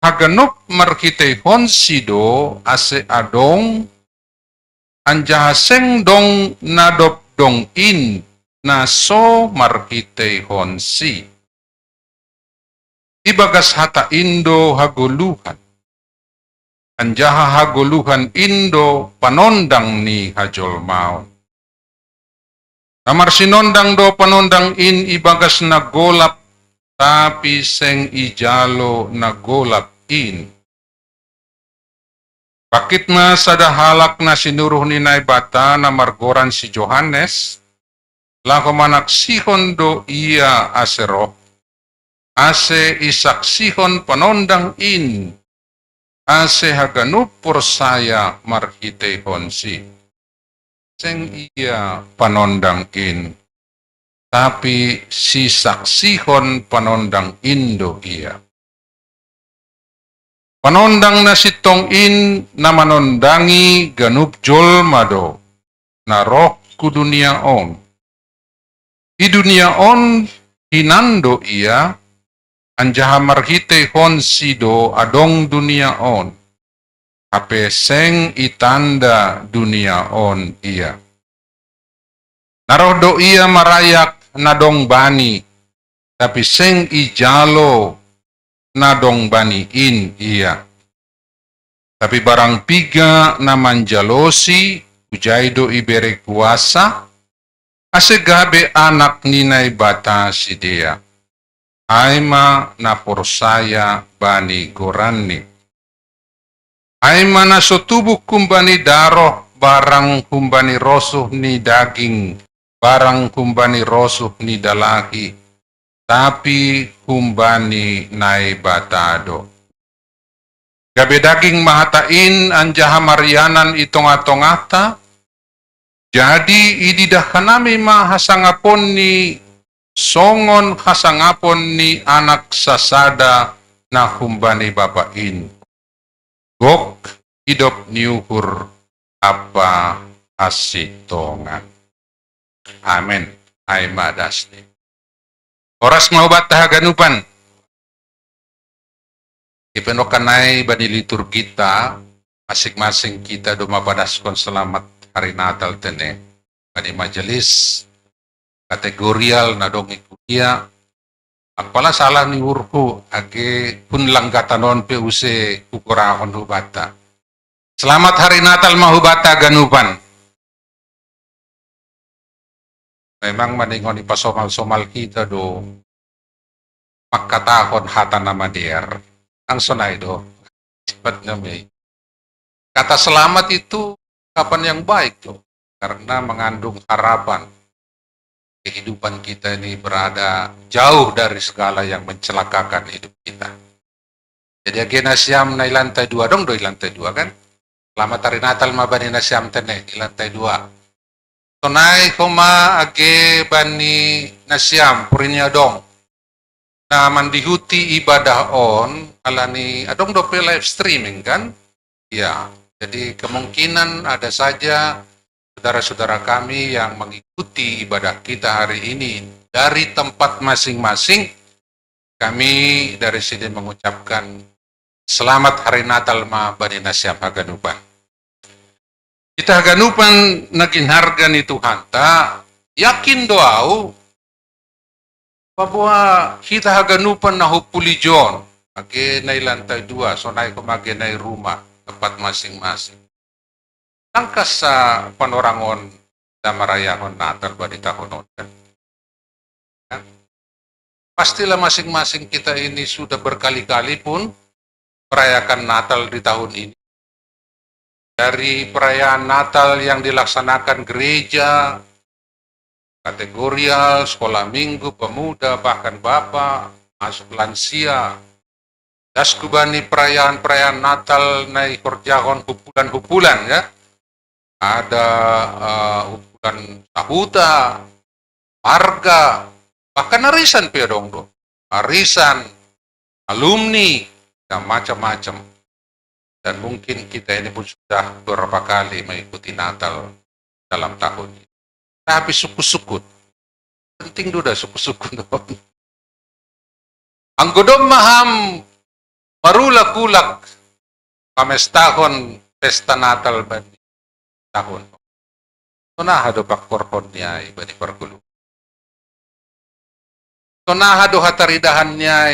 Haganop markite honsido ase adong anjahaseng dong nadop dong in naso markite honsi. Ibagas hata indo haguluhan. Anjaha haguluhan indo panondang ni hajol maon. Namar sinondang do panondang in ibagas nagolap tapi seng ijalo nagolap in. Bakit ma sada halak na sinuruh ni naibata na margoran si Johannes, lako manaksihon do iya asero, ase isaksihon panondang in, ase haganupur saya marhitehon si. Seng iya panondang in, tapi si saksihon panondang indo iya. Panondang na sitong in na manondangi ganup jolmado na roh ku dunia on. Di dunia on hinando iya anjaha marhite hon sido adong dunia on. Hape seng itanda dunia on iya. Narodo iya marayak nadong bani tapi seng ijalo nadong bani in iya. Tapi barang piga na manjalosi ujaido ibere kuasa asegabe anak ninay bata si dia. Aima na porsaya bani goranni. Aima na sotubuk kumbani daroh barang kumbani rosuh ni daging barang kumbani rosuh ni dalahi. Tapi humbani nai batado. Gabe daging mahatain anjaha marianan itong atongata. Jadi ididah kanami mahasangapon ni songon hasangapon ni anak sasada na humbani bapain. Gok hidup niuhur apa asitongan. Amin. Ay madasni. Oras maubat tahaganupan. Ipenokanay bani liturgita, masing-masing kita dumapadaskon selamat hari Natal tene. Bani majelis, kategorial na dong ikutia. Apala salah ni urku, age pun langgatanon pe use kukurahon hubata. Selamat hari Natal mahubata ganupan. Memang maningon ipasomal-somal kita do makatahon hata nama der. Ang sonay do. Cepat may. Kata selamat itu kapan yang baik do. Karena mengandung harapan. Kehidupan kita ini berada jauh dari segala yang mencelakakan hidup kita. Jadi agena siam na lantai 2 dong do lantai 2 kan. Selamat hari Natal mabani na siam tene di lantai 2. Tonay koma age bani nasyam purinya dong na mandihuti ibadah on alani adong dope live streaming kan ya jadi kemungkinan ada saja saudara-saudara kami yang mengikuti ibadah kita hari ini dari tempat masing-masing. Kami dari sini mengucapkan selamat hari Natal ma bani nasyam haganupan. Kita haganupan naging harga ni Tuhan ta, yakin doau bahwa kita haganupan na hupulijon, age na lantai 2, so naik kumage na rumah, tempat masing-masing. Langkas sa panorangon na marayahon natal ba di tahonon kan? Pastilah masing-masing kita ini sudah berkali-kali pun merayakan Natal di tahun ini. Dari perayaan Natal yang dilaksanakan gereja, kategorial, sekolah minggu, pemuda, bahkan bapak, masuk lansia. Daskubani perayaan-perayaan Natal naik korjahon hupulan-hupulan ya. Ada hupulan sahuta, harga, bahkan arisan pedong do. Arisan, alumni, dan macam-macam. Dan mungkin kita ini pun sudah beberapa kali mengikuti Natal dalam tahun ini. Tapi suku-suku, penting duda suku-suku dong. Anggodom maham marulak-ulak kamestahon pesta Natal bani tahun. Tonaha do pakkorhon niya bani pargulu. Tonaha do hataridahan niya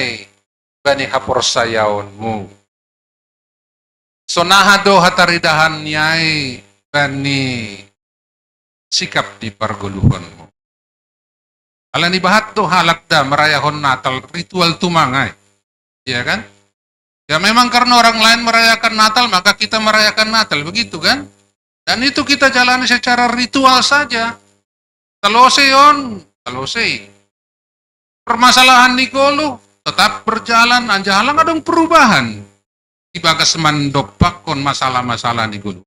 bani haporsayaonmu. Sonaha do hataridahan niya bani sikap di parguluhonmu. Alani bahat to halakda merayahon Natal ritual tumangay. Iya kan? Ya memang karena orang lain merayakan Natal maka kita merayakan Natal begitu kan? Dan itu kita jalani secara ritual saja. Talose yon, talose. Permasalahan Nikolo tetap berjalan, anjahalang adong perubahan. Ibagas mandopak kon masalah-masalah Nikolo.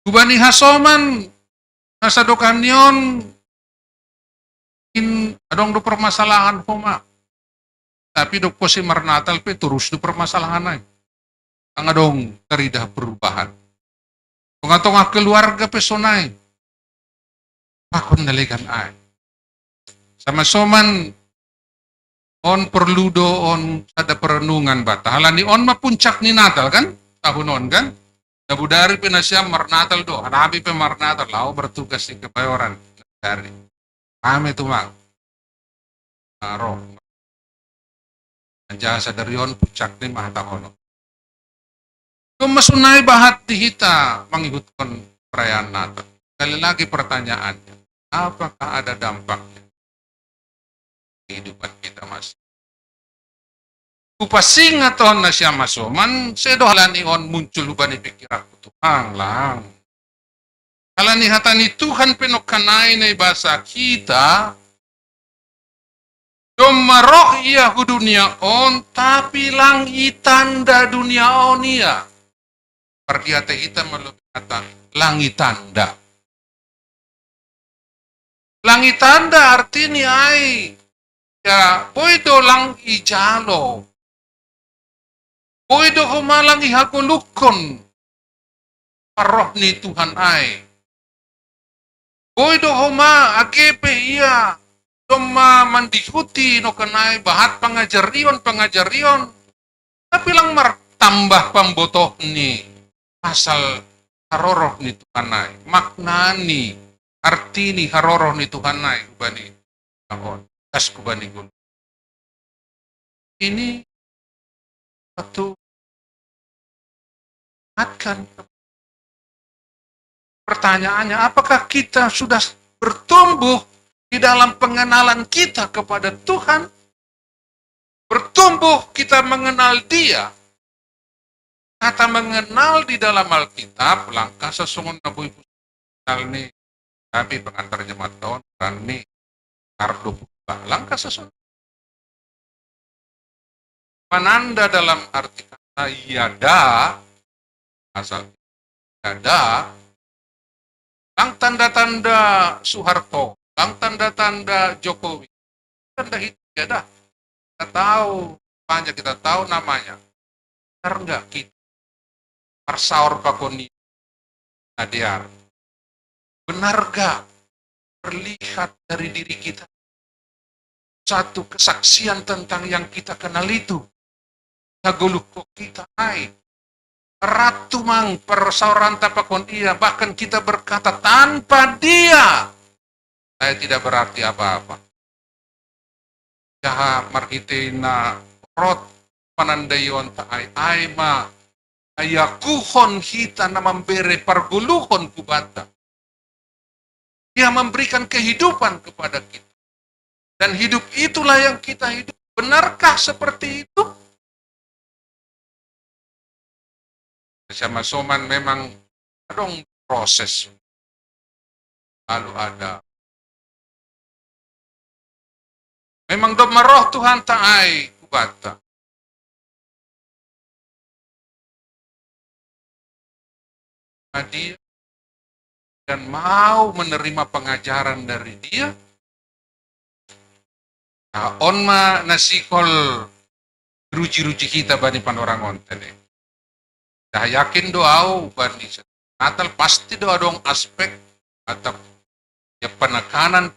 Kubani hasoman nasa dokanyon in adong do permasalahan homa. Tapi do po si marnatal pe terus do permasalahan ay. Ang adong karidah perubahan. Kung atong keluarga pe sonay. Pakon naligan ay. Sama soman on perludo on ada perenungan bata. Halani on mapuncak ni Natal kan? Tahunon kan? Nabudari pinasya marnatal do. Hanabi pe marnatal. Lao bertugas di kebayoran. Dari. Kami tumang. Roh. Anjasa dari on puncak ni mahatakono. Kung masunay bahat dihita mengikutkan perayaan Natal. Kali lagi pertanyaannya. Apakah ada dampaknya? Kehidupan kita masih. Kupasing aton na siya masoman, sedo halani on muncul ubani pikiran kutuhang lang. Halani hatani Tuhan penokanay na ibasa kita, domaroh iya hu dunia on, tapi lang itanda dunia on iya. Perdiate ita melebih kata langitanda. Langitanda artinya ay, ya poido lang ijalo. Poido humalang ihakulukon paroh ni Tuhan ay. Poido huma akepe iya doma mandihuti no kanay bahat pangajarion. Tapi lang martambah pambotoh ni asal haroroh ni Tuhan ay. Maknani artini haroroh ni Tuhan ay kubani ahon. Kas kubani gulo. Ini satu kan pertanyaannya, apakah kita sudah bertumbuh di dalam pengenalan kita kepada Tuhan? Bertumbuh kita mengenal Dia. Kata mengenal di dalam Alkitab, langkah sesungguhnya nabu ibu ni kami pengantar jemaat tahun dan ni kardo langkah sesungguhnya. Penanda dalam arti kata yada asal ada lang tanda-tanda Soeharto, lang tanda-tanda Jokowi, tanda itu ada. Kita tahu banyak, kita tahu namanya. Benar enggak kita? Parsaur Pakoni Nadiar. Benar enggak terlihat dari diri kita satu kesaksian tentang yang kita kenal itu? Naguluko kita naik. Ratu mang persauran tapakon dia, bahkan kita berkata tanpa dia saya tidak berarti apa-apa. Jaha marhitina rot panandayon taay ayma ayakuhon hita na memberi parguluhon kubata. Dia memberikan kehidupan kepada kita. Dan hidup itulah yang kita hidup. Benarkah seperti itu? Sama soman memang ada proses. Lalu ada. Memang do maroh Tuhan ta'ai kubata. Dia dan mau menerima pengajaran dari dia. Nah, onma nasikol ruji-ruji kita bani pan orang onten. Dah yakin doau bani Natal pasti doa dong aspek atau ya penegasan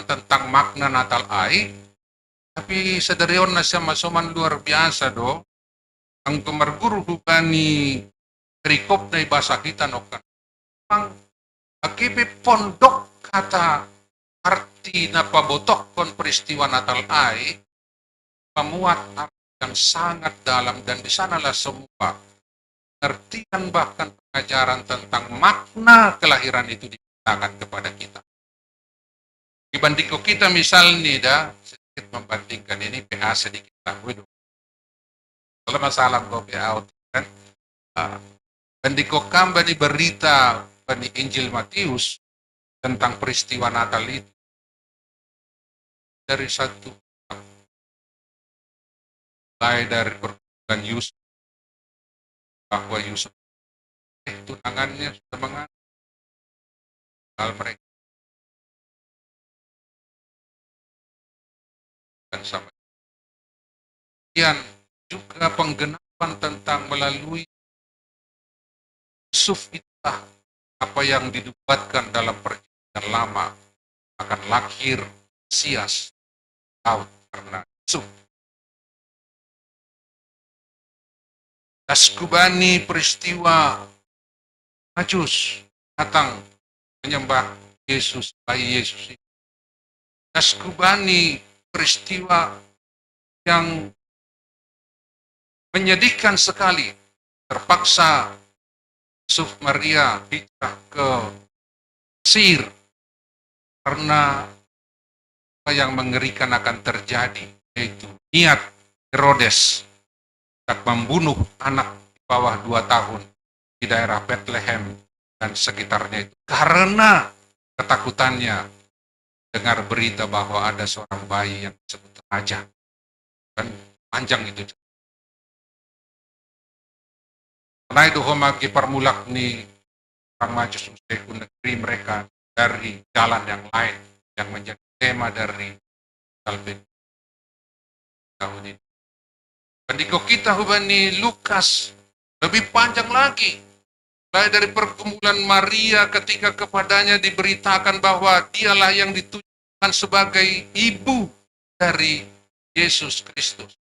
tentang makna Natal ai. Tapi sedarion na siya masoman luar biasa do. Ang tumarguru bani perikop na ibasa kita nokan. Ang akibi pondok kata arti na pabotok kon peristiwa Natal ai memuat arti yang sangat dalam dan di sanalah semua pengertian bahkan pengajaran tentang makna kelahiran itu diberitakan kepada kita. Dibanding kita misalnya dah sedikit membandingkan ini PA sedikit lah, kalau masalah kau PA kan, bandingko kamba di berita di Injil Matius tentang peristiwa Natal itu dari satu mulai dari perbuatan Yusuf bahwa Yusuf tunangannya sudah mengenal mereka dan sama kemudian juga penggenapan tentang melalui Yusuf itulah apa yang dinubuatkan dalam perjanjian lama akan lahir Mesias Daud karena Yusuf. Taskubani peristiwa Majus datang menyembah Yesus, bayi Yesus. Taskubani peristiwa yang menyedihkan sekali. Terpaksa Yusuf Maria hijrah ke Mesir karena apa yang mengerikan akan terjadi, yaitu niat Herodes untuk membunuh anak di bawah 2 tahun di daerah Bethlehem dan sekitarnya itu karena ketakutannya dengar berita bahwa ada seorang bayi yang disebut raja. Dan panjang itu. Karena itu homagi permulak ni orang Majus usai negeri mereka dari jalan yang lain yang menjadi tema dari Talbin tahun ini. Pendiko kita hubani Lukas lebih panjang lagi. Mulai dari pergumulan Maria ketika kepadanya diberitakan bahwa dialah yang ditujukan sebagai ibu dari Yesus Kristus.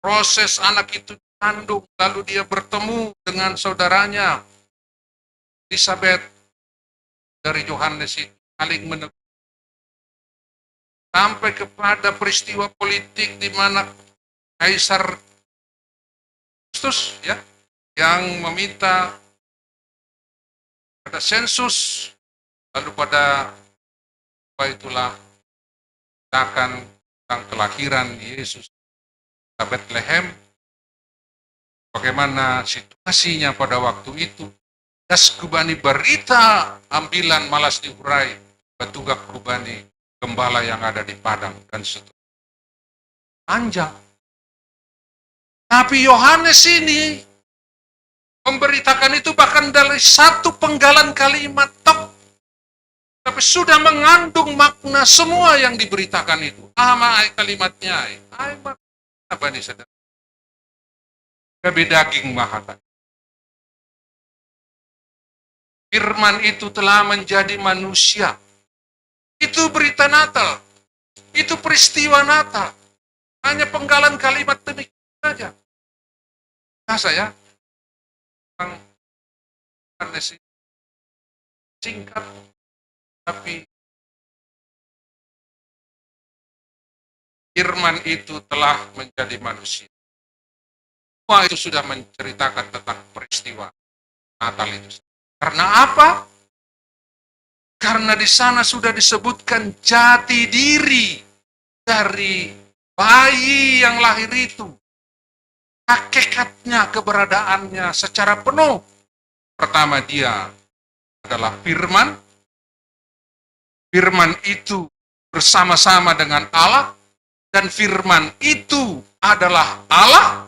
Proses anak itu dikandung, lalu dia bertemu dengan saudaranya Elizabeth dari Yohanes itu saling menegur. Sampai kepada peristiwa politik di mana Kaisar Augustus ya yang meminta pada sensus, lalu pada itulah akan tentang kelahiran Yesus di Bethlehem, bagaimana situasinya pada waktu itu. Das kubani berita ambilan malas diurai batugak kubani gembala yang ada di padang dan seterusnya. Panjang. Tapi Yohanes ini memberitakan itu bahkan dari satu penggalan kalimat tok. Tapi sudah mengandung makna semua yang diberitakan itu. Ama kalimatnya. Apa nih saudara? Kabe daging mahata. Firman itu telah menjadi manusia. Itu berita Natal. Itu peristiwa Natal. Hanya penggalan kalimat demikian saja. Nah saya singkat tapi firman itu telah menjadi manusia. Semua itu sudah menceritakan tentang peristiwa Natal itu. Karena apa? Karena di sana sudah disebutkan jati diri dari bayi yang lahir itu. Hakikatnya, keberadaannya secara penuh. Pertama, dia adalah firman. Firman itu bersama-sama dengan Allah. Dan firman itu adalah Allah.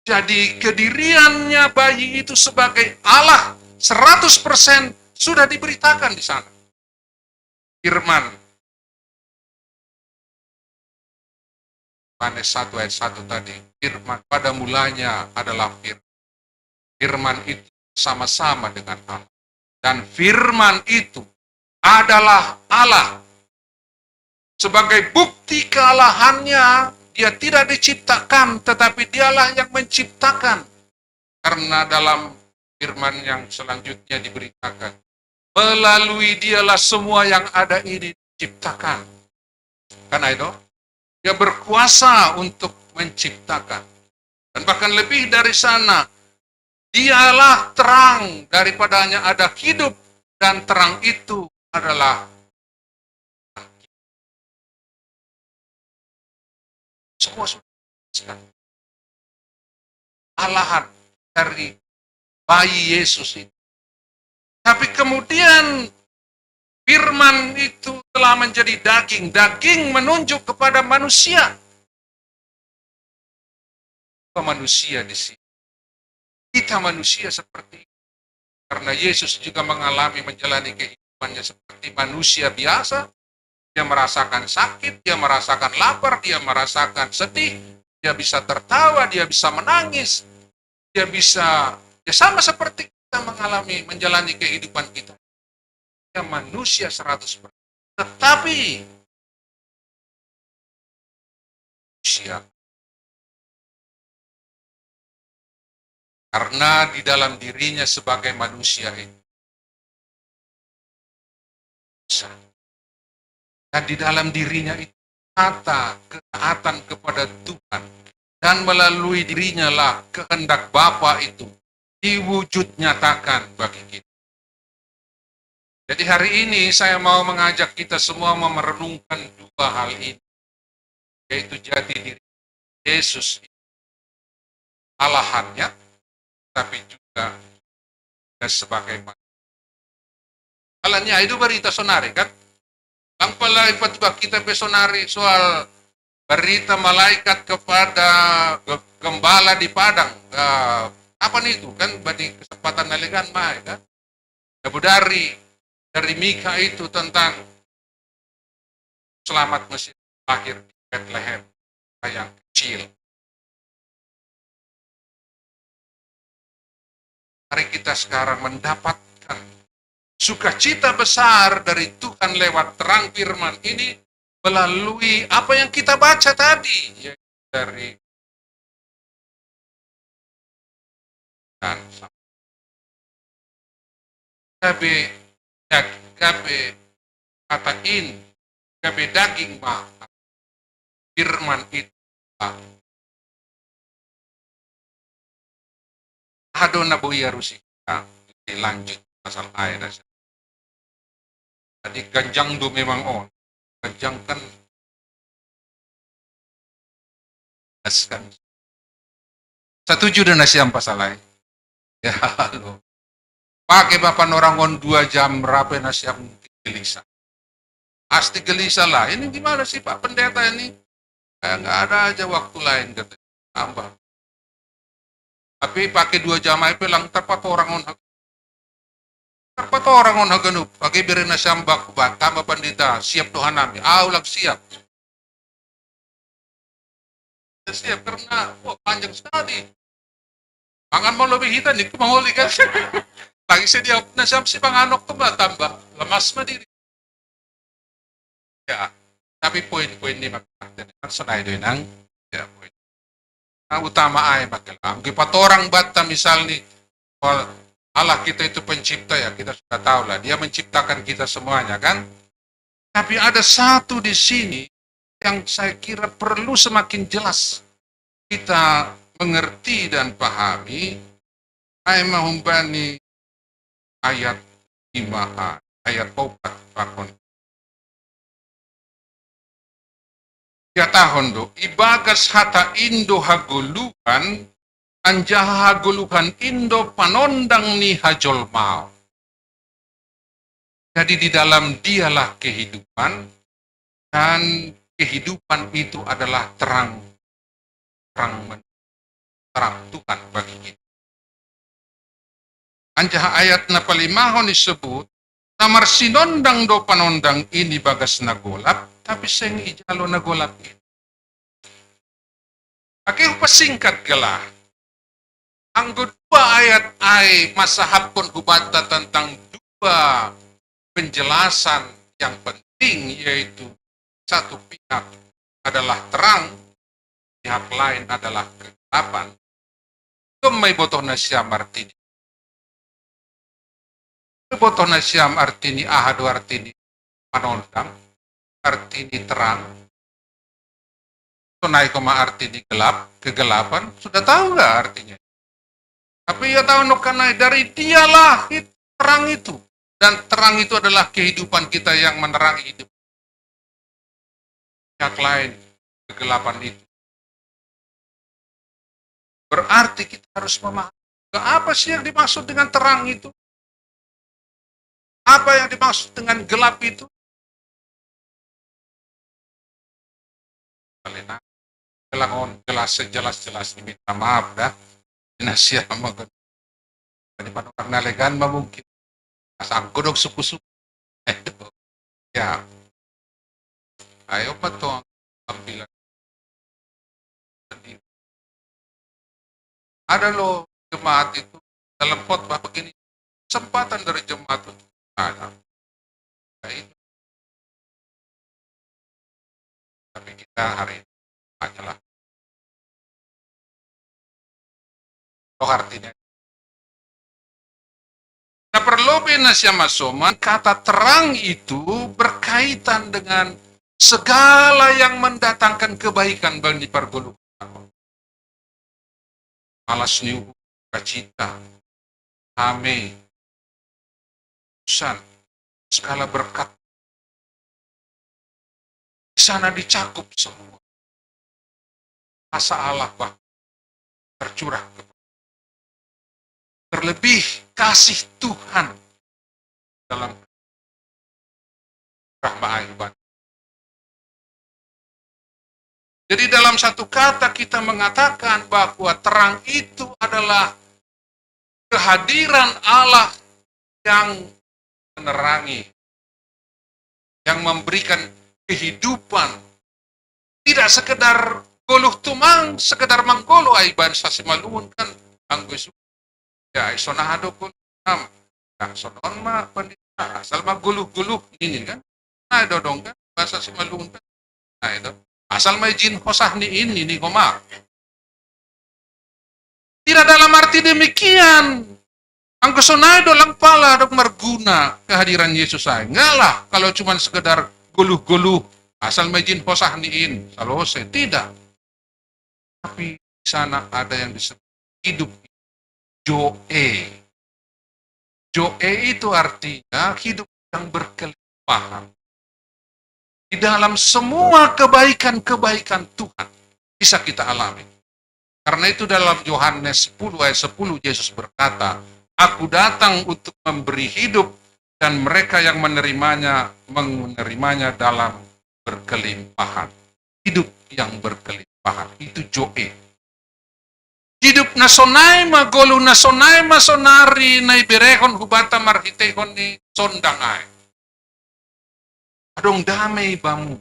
Jadi kediriannya bayi itu sebagai Allah 100% sudah diberitakan di sana. Firman. Yohanes 1 ayat 1 tadi. Firman pada mulanya adalah firman. Firman itu sama-sama dengan Allah. Dan firman itu adalah Allah. Sebagai bukti kealahannya, dia tidak diciptakan, tetapi dialah yang menciptakan. Karena dalam firman yang selanjutnya diberitakan, melalui dialah semua yang ada ini diciptakan. Karena itu, dia berkuasa untuk menciptakan. Dan bahkan lebih dari sana, dialah terang, daripadanya ada hidup, dan terang itu adalah semua sudah alahan dari bayi Yesus itu. Tapi kemudian firman itu telah menjadi daging. Daging menunjuk kepada manusia. Manusia di sini. Kita manusia seperti itu. Karena Yesus juga menjalani kehidupannya seperti manusia biasa. Dia merasakan sakit, dia merasakan lapar, dia merasakan sedih, dia bisa tertawa, dia bisa menangis, dia sama seperti kita menjalani kehidupan kita. Dia manusia 100%. Tetapi manusia, karena di dalam dirinya sebagai manusia itu, dan di dalam dirinya itu ketaatan kepada Tuhan, dan melalui dirinya lah kehendak Bapa itu diwujud nyatakan bagi kita. Jadi hari ini saya mau mengajak kita semua merenungkan dua hal ini, yaitu jati diri Yesus, Allahannya, tapi juga sebagai manusia. Alanya itu berita sonari kan? Ang pala ipat kita pesonari soal berita malaikat kepada gembala di Padang. Apa nih itu kan? Badi kesempatan naligan mah kan? Dari Mika itu tentang selamat Mesir lahir di Bethlehem yang kecil. Mari kita sekarang mendapatkan sukacita besar dari Tuhan lewat terang firman ini melalui apa yang kita baca tadi, yaitu dari dan katain gabe daging mah firman itu hadona buya rusika dilanjut pasal ayat. Jadi ganjang do memang on. Ganjang kan kan. Setuju dengan siang pasal lain. Ya halo. Pakai bapak orang on 2 jam rapi nasiam gelisah. Pasti gelisah lah. Ini gimana sih Pak Pendeta ini? Nggak ada aja waktu lain kata. Tambah. Tapi pakai 2 jam aja pelang tepat orang on. Tepat orang on haganup. Pakai beri nasiam bakbat. Tama pandita. Siap Tuhan nami. Aulag siap. Siap karena panjang sekali. Pangan mau lebih hitam nih. Kumahuli kan. Lagi saya nasiam si panganok tuh tambah. Lemas madiri. Ya. Tapi poin-poin ini makanya. Sanay doon ang. Ya poin. Ang utama ay magkalang. Kipat orang bata misal nih. Allah kita itu pencipta ya, kita sudah tahu lah. Dia menciptakan kita semuanya kan. Tapi ada satu di sini yang saya kira perlu semakin jelas kita mengerti dan pahami. Ay mahumbani ayat 5a. ayat 4 pakon. Ya tahun do, ibagas hata indo haguluhan, anjaha haguluhan indo panondang ni hajol mau. Jadi di dalam dialah kehidupan, dan kehidupan itu adalah terang Tuhan bagi kita. Anjaha ayat na palimahon disebut, namar sinondang do panondang ini bagas nagolap, tapi seng ijalo nagolap ini. Aki pasingkat gelah. Ang dua ayat ay masahapon hubata tentang dua penjelasan yang penting, yaitu satu pihak adalah terang, pihak lain adalah kegelapan. May botoh na siya martini. Botoh na siya artini ahadu artini panondang, artini terang. Tunay ko artini gelap, kegelapan. Sudah tahu nggak artinya? Tapi ya tahu nukanay dari dialah terang itu. Dan terang itu adalah kehidupan kita yang menerangi hidup. Pihak lain, kegelapan itu. Berarti kita harus memahami apa sih yang dimaksud dengan terang itu? Apa yang dimaksud dengan gelap itu? Kelangon jelas-jelas diminta maaf dah. Dinasya magan. Di panorang nalegan mungkin. Asang godog suku-suku. Ya. Ayo pa to ang tampilan. Ada loh jemaat itu dalam khotbah begini, kesempatan dari jemaat untuk ada. Nah, itu. Tapi kita hari ini adalah artinya. Nah, perlu na siya masoman, kata terang itu berkaitan dengan segala yang mendatangkan kebaikan bagi pargolongan. Alas niu kacita, ame, usan, segala berkat. Di sana dicakup semua. Asa Allah bah tercurah ke terlebih kasih Tuhan dalam rahmat ayuban. Jadi dalam satu kata kita mengatakan bahwa terang itu adalah kehadiran Allah yang menerangi, yang memberikan kehidupan. Tidak sekedar goluh tumang, sekedar manggolo aiban sasimaluun kan anggus. Ya, isonahado ko nam. Yang sonon ma pandita asal maguluh-guluh ini kan. Nah, dodong kan bahasa simaluun kan. Nah, itu. Asal may jin hosah ni ini ni koma. Tidak dalam arti demikian. Ang kesonado lang pala dok marguna kehadiran Yesus saya. Ngalah kalau cuma sekedar guluh-guluh asal may jin hosah ni in. Salose tidak. Tapi di sana ada yang disebut hidup. Joe. Joe itu artinya hidup yang berkelimpahan. Di dalam semua kebaikan-kebaikan Tuhan bisa kita alami. Karena itu dalam Yohanes 10 ayat 10 Yesus berkata, Aku datang untuk memberi hidup dan mereka yang menerimanya dalam berkelimpahan. Hidup yang berkelimpahan. Itu Joe. Hidup na sonay magolo na sonay masonari na iberehon hubata marhitehon ni sondangay. Adong damay bamu.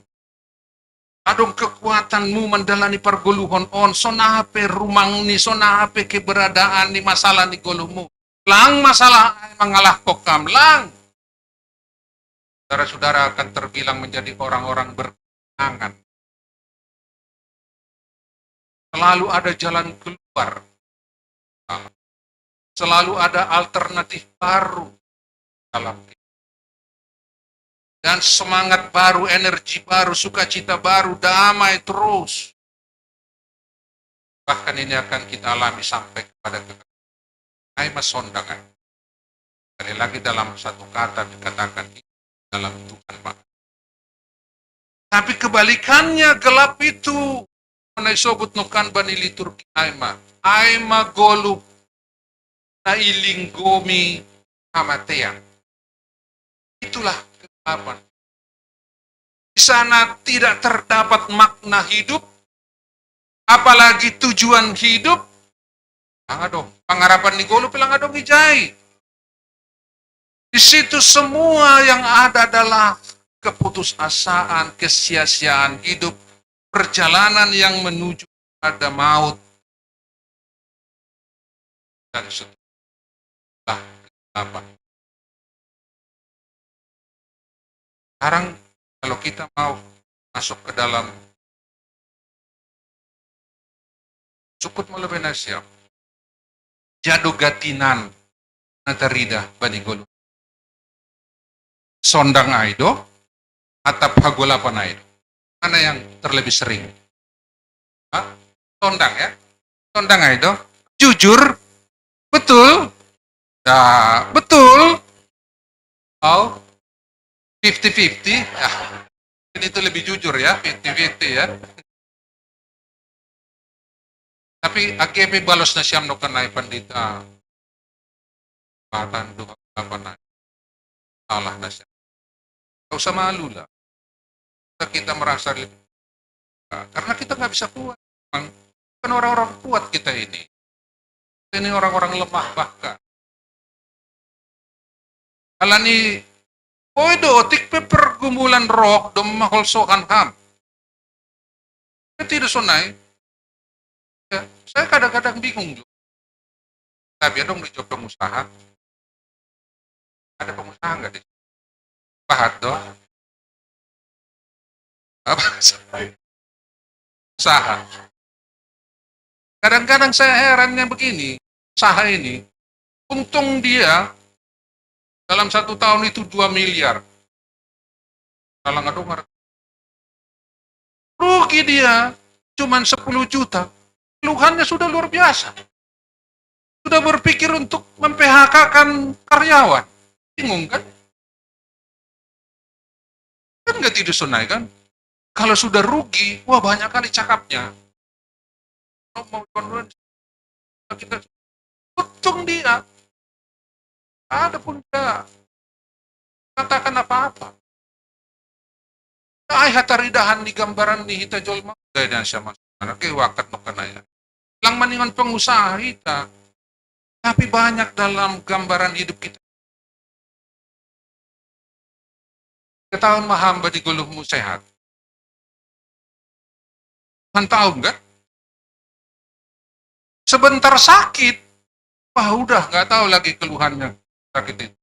Adong kekuatanmu mendalani parguluhon on. Sonahape rumang ni, sonahape keberadaan ni masalah ni guluhmu. Lang masalah ay mangalah kokam lang. Saudara-saudara akan terbilang menjadi orang-orang berkenangan. Selalu ada jalan keluar. Selalu ada alternatif baru dalam hidup. Dan semangat baru, energi baru, sukacita baru, damai terus. Bahkan ini akan kita alami sampai kepada kekekalan. Ay masondangan. Sekali lagi dalam satu kata dikatakan dalam Tuhan Maha. Tapi kebalikannya gelap itu na isobot no kan ba ni liturgi aima golu na ilinggomi kamatian. Itulah kegelapan. Di sana tidak terdapat makna hidup, apalagi tujuan hidup. Dong, pangarapan ni golu pilang dong ijay. Di situ semua yang ada adalah keputusasaan, kesia-siaan hidup, perjalanan yang menuju pada maut. Dan setelah apa? Sekarang kalau kita mau masuk ke dalam sukut malabay na siya, jado gatinan na tarida banigolo. Sondang aido, atap hagulapan aido. Mana yang terlebih sering? Hah? Sondang ya? Sondang aido? Jujur? Betul? Ya, betul. Oh, 50-50. Ya, ini itu lebih jujur ya, 50-50 ya. Tapi akepe balos na siyam no kanay pandita. Patan duha na salah na siya. Kau sama alula. Kita merasa lebih. Karena kita nggak bisa kuat. Kan orang-orang kuat kita ini. Ini orang-orang lemah bahkan. Alani, do tikpe pergumulan roh dom maholsokan ham. Tidak sonai. Ya, saya kadang-kadang bingung juga. Tapi dong dicoba pengusaha. Ada pengusaha nggak di? Pahat dong. Apa? Usaha. Kadang-kadang saya herannya begini, usaha ini, untung dia dalam 1 tahun itu 2 miliar. Kalau nggak dengar, rugi dia cuman 10 juta. Keluhannya sudah luar biasa. Sudah berpikir untuk mem-PHK-kan karyawan. Bingung kan? Kan nggak tidak sunai kan? Kalau sudah rugi, wah banyak kali cakapnya. Mau kita untung dia. Ada pun dia katakan apa-apa. Ay hataridahan ni gambaran ni hita jolma. Gaya na siya masana. Kaya wakat no kanaya. Lang maningon pengusaha hita. Tapi banyak dalam gambaran hidup kita. Ketahuan mahamba di guluhmu sehat. Tahu enggak? Sebentar sakit, wah udah nggak tahu lagi keluhannya sakit itu.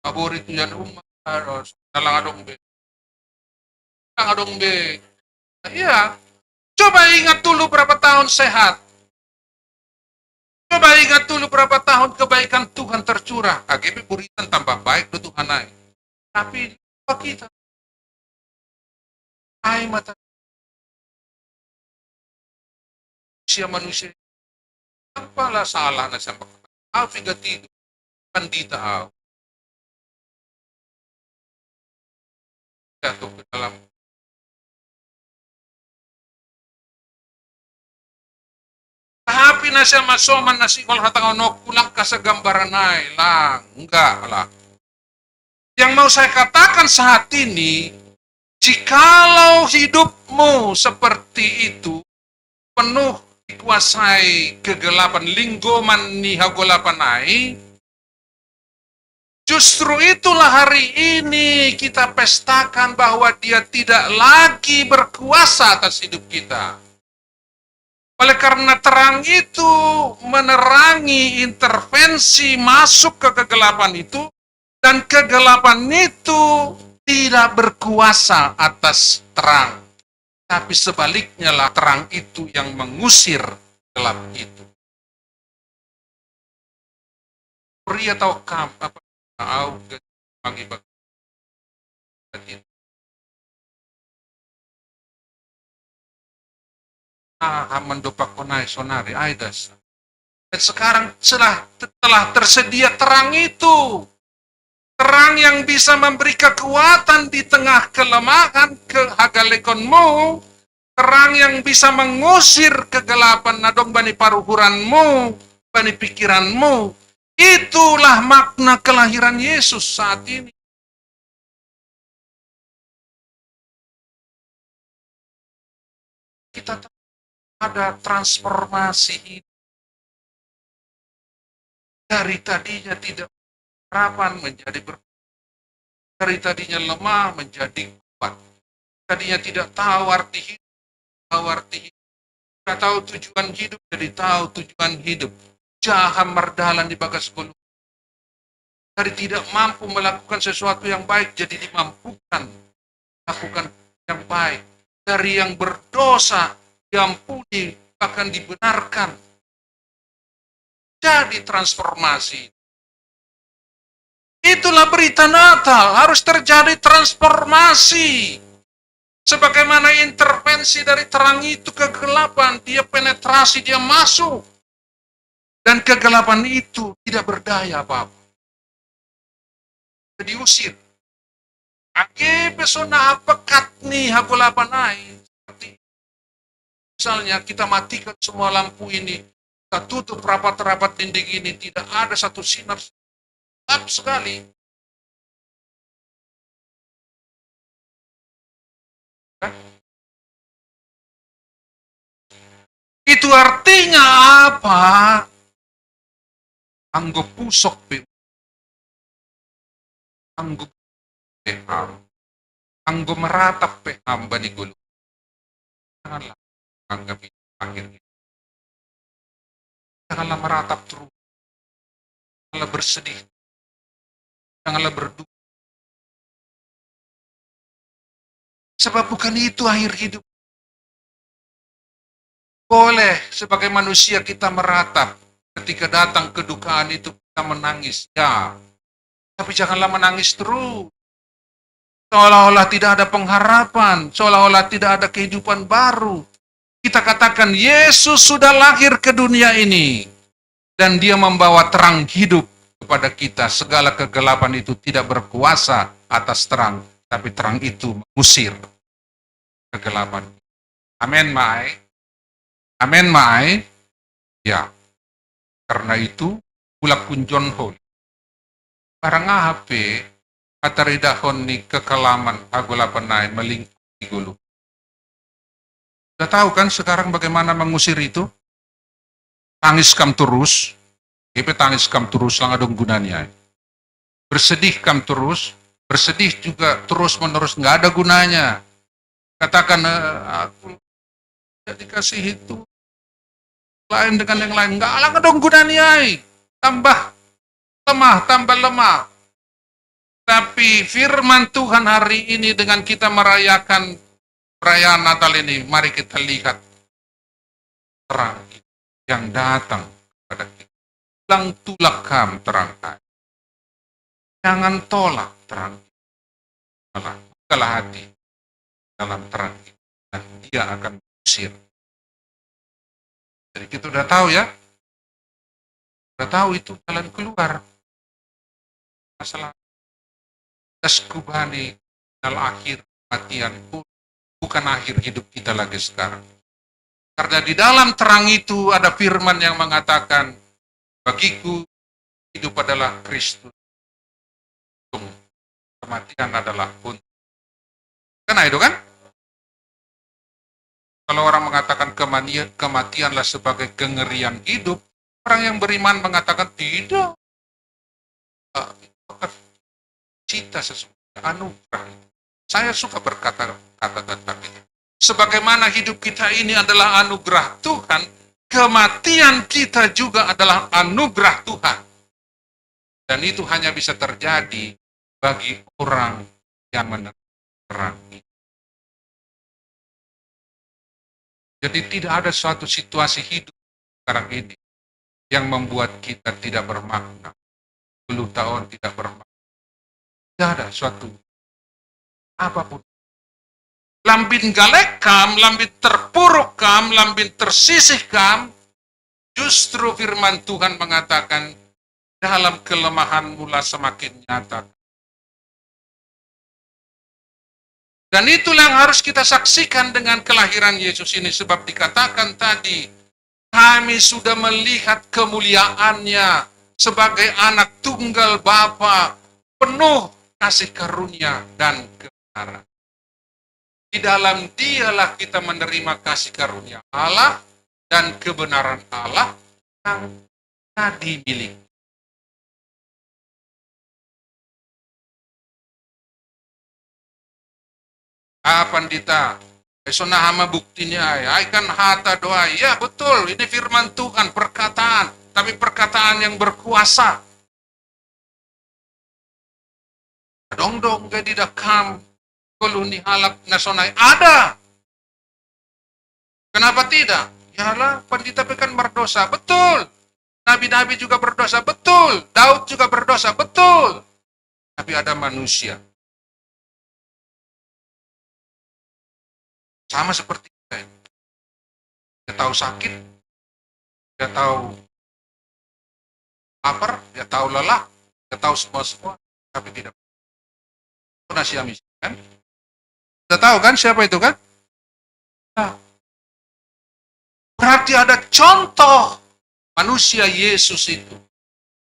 Kabur itu yang rumah harus dalang adong be. Iya, coba ingat dulu berapa tahun sehat. Coba ingat dulu berapa tahun kebaikan Tuhan tercurah. AGP buritan tambah baik do Tuhan naik. Tapi kita, ay mata manusia apalah salah na siya afigatido pandita aw jatuh ke dalam tapi na siya masoman na sikol hatangonok kulang ka sa gambaran ay lang enggak lah. Yang mau saya katakan saat ini, jikalau hidupmu seperti itu penuh dikuasai kegelapan linggoman ni hagolapanai, justru itulah hari ini kita pestakan bahwa dia tidak lagi berkuasa atas hidup kita. Oleh karena terang itu menerangi intervensi masuk ke kegelapan itu, dan kegelapan itu tidak berkuasa atas terang. Tapi sebaliknya lah terang itu yang mengusir gelap itu. Pria atau kam apa tahu bagi mendopak konai sonari aidas. Dan sekarang telah tersedia terang itu terang yang bisa memberi kekuatan di tengah kelemahan kehagalekonmu, terang yang bisa mengusir kegelapan nadong bani paruhuranmu, bani pikiranmu. Itulah makna kelahiran Yesus saat ini. Kita ada transformasi hidup. Dari tadinya tidak harapan menjadi dari tadinya lemah menjadi kuat. Tadinya tidak tahu arti hidup, tidak tahu tujuan hidup, jadi tahu tujuan hidup. Jaham merdalan di bagas gulu. Dari tidak mampu melakukan sesuatu yang baik, jadi dimampukan melakukan yang baik. Dari yang berdosa, diampuni, bahkan dibenarkan. Jadi transformasi. Itulah berita Natal, harus terjadi transformasi. Sebagaimana intervensi dari terang itu ke kegelapan, dia penetrasi, dia masuk. Dan kegelapan itu tidak berdaya apa-apa. Diusir. Ake pesona pekat nih hagulapan ai. Seperti misalnya kita matikan semua lampu ini, kita tutup rapat-rapat dinding ini, tidak ada satu sinar gelap sekali. Itu artinya apa? Anggo pusok pe. Anggo peham. Anggo meratap peham bani gulu. Janganlah anggap itu akhirnya. Janganlah meratap terus. Janganlah bersedih. Janganlah berduka. Sebab bukan itu akhir hidup. Boleh sebagai manusia kita meratap. Ketika datang kedukaan itu kita menangis. Ya. Tapi janganlah menangis terus. Seolah-olah tidak ada pengharapan. Seolah-olah tidak ada kehidupan baru. Kita katakan Yesus sudah lahir ke dunia ini. Dan dia membawa terang hidup kepada kita. Segala kegelapan itu tidak berkuasa atas terang. Tapi terang itu mengusir kegelapan. Amin, Mai. Amin, Mai. Ya. Karena itu, ulak kunjon hol. Parang HP, ataridahon ni kekalaman agulapanay melingkupi gulu. Sudah tahu kan sekarang bagaimana mengusir itu? Tangis kam terus. Ipe tangis kam terus lang adong gunanya. Bersedih kam terus. Bersedih juga terus menerus. Nggak ada gunanya. Katakan, aku tidak dikasih itu. Lain dengan yang lain. Nggak ada dong gunanya. Tambah lemah. Tapi firman Tuhan hari ini dengan kita merayakan perayaan Natal ini, mari kita lihat terang yang datang kepada kita. Lang tulakam terang. Jangan tolak terang. Bukalah hati dalam terang dan dia akan mengusir. Jadi kita udah tahu ya. Udah tahu itu jalan keluar. Masalah Taskubani al akhir kematian pun bukan akhir hidup kita lagi sekarang. Karena di dalam terang itu ada firman yang mengatakan, bagiku hidup adalah Kristus, kematian adalah pun. Kan itu kan? Kalau orang mengatakan kematianlah sebagai kengerian hidup, orang yang beriman mengatakan tidak. Cita sesungguhnya anugerah. Saya suka berkata-kata itu. Sebagaimana hidup kita ini adalah anugerah Tuhan, kematian kita juga adalah anugerah Tuhan. Dan itu hanya bisa terjadi bagi orang yang menerima terang. Jadi tidak ada suatu situasi hidup sekarang ini yang membuat kita tidak bermakna. 10 tahun tidak bermakna. Tidak ada suatu apapun. Lambin galek kam, lambin terpuruk kam, lambin tersisih kam. Justru firman Tuhan mengatakan dalam kelemahan mula semakin nyata Dan itulah yang harus kita saksikan dengan kelahiran Yesus ini. Sebab dikatakan tadi, kami sudah melihat kemuliaannya sebagai anak tunggal Bapa, penuh kasih karunia dan kebenaran. Di dalam dialah kita menerima kasih karunia Allah dan kebenaran Allah yang tadi milik. Pandita, esona hama buktinya, ay kan hata doa. Ya betul, ini firman Tuhan, perkataan, tapi perkataan yang berkuasa. Dong gak didakam, kalau ni halak nasonay, ada. Kenapa tidak? Yalah, pandita kan berdosa, betul. Nabi-nabi juga berdosa, betul. Daud juga berdosa, betul. Tapi ada manusia. Sama seperti kita. Dia tahu sakit, dia tahu lapar, dia tahu lelah, dia tahu semua, tapi tidak. Itu nasi amis, kan? Kita tahu kan siapa itu kan? Nah, berarti ada contoh manusia Yesus itu.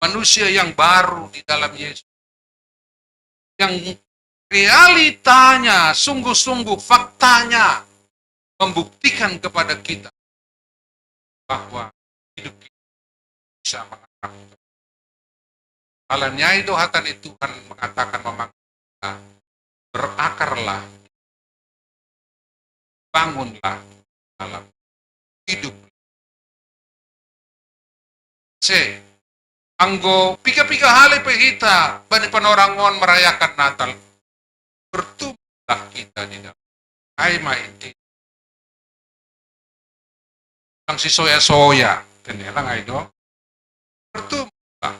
Manusia yang baru di dalam Yesus. Yang realitanya, sungguh-sungguh faktanya, membuktikan kepada kita bahwa hidup kita bisa mengarah. Alanya itu hatani Tuhan mengatakan memanggil kita, berakarlah, bangunlah dalam hidup. Anggo pika-pika hali pehita bani panorangon merayakan Natal, bertumbuhlah kita di dalam aima inti. Si soya-soya, kanilang itu bertumbuhlah.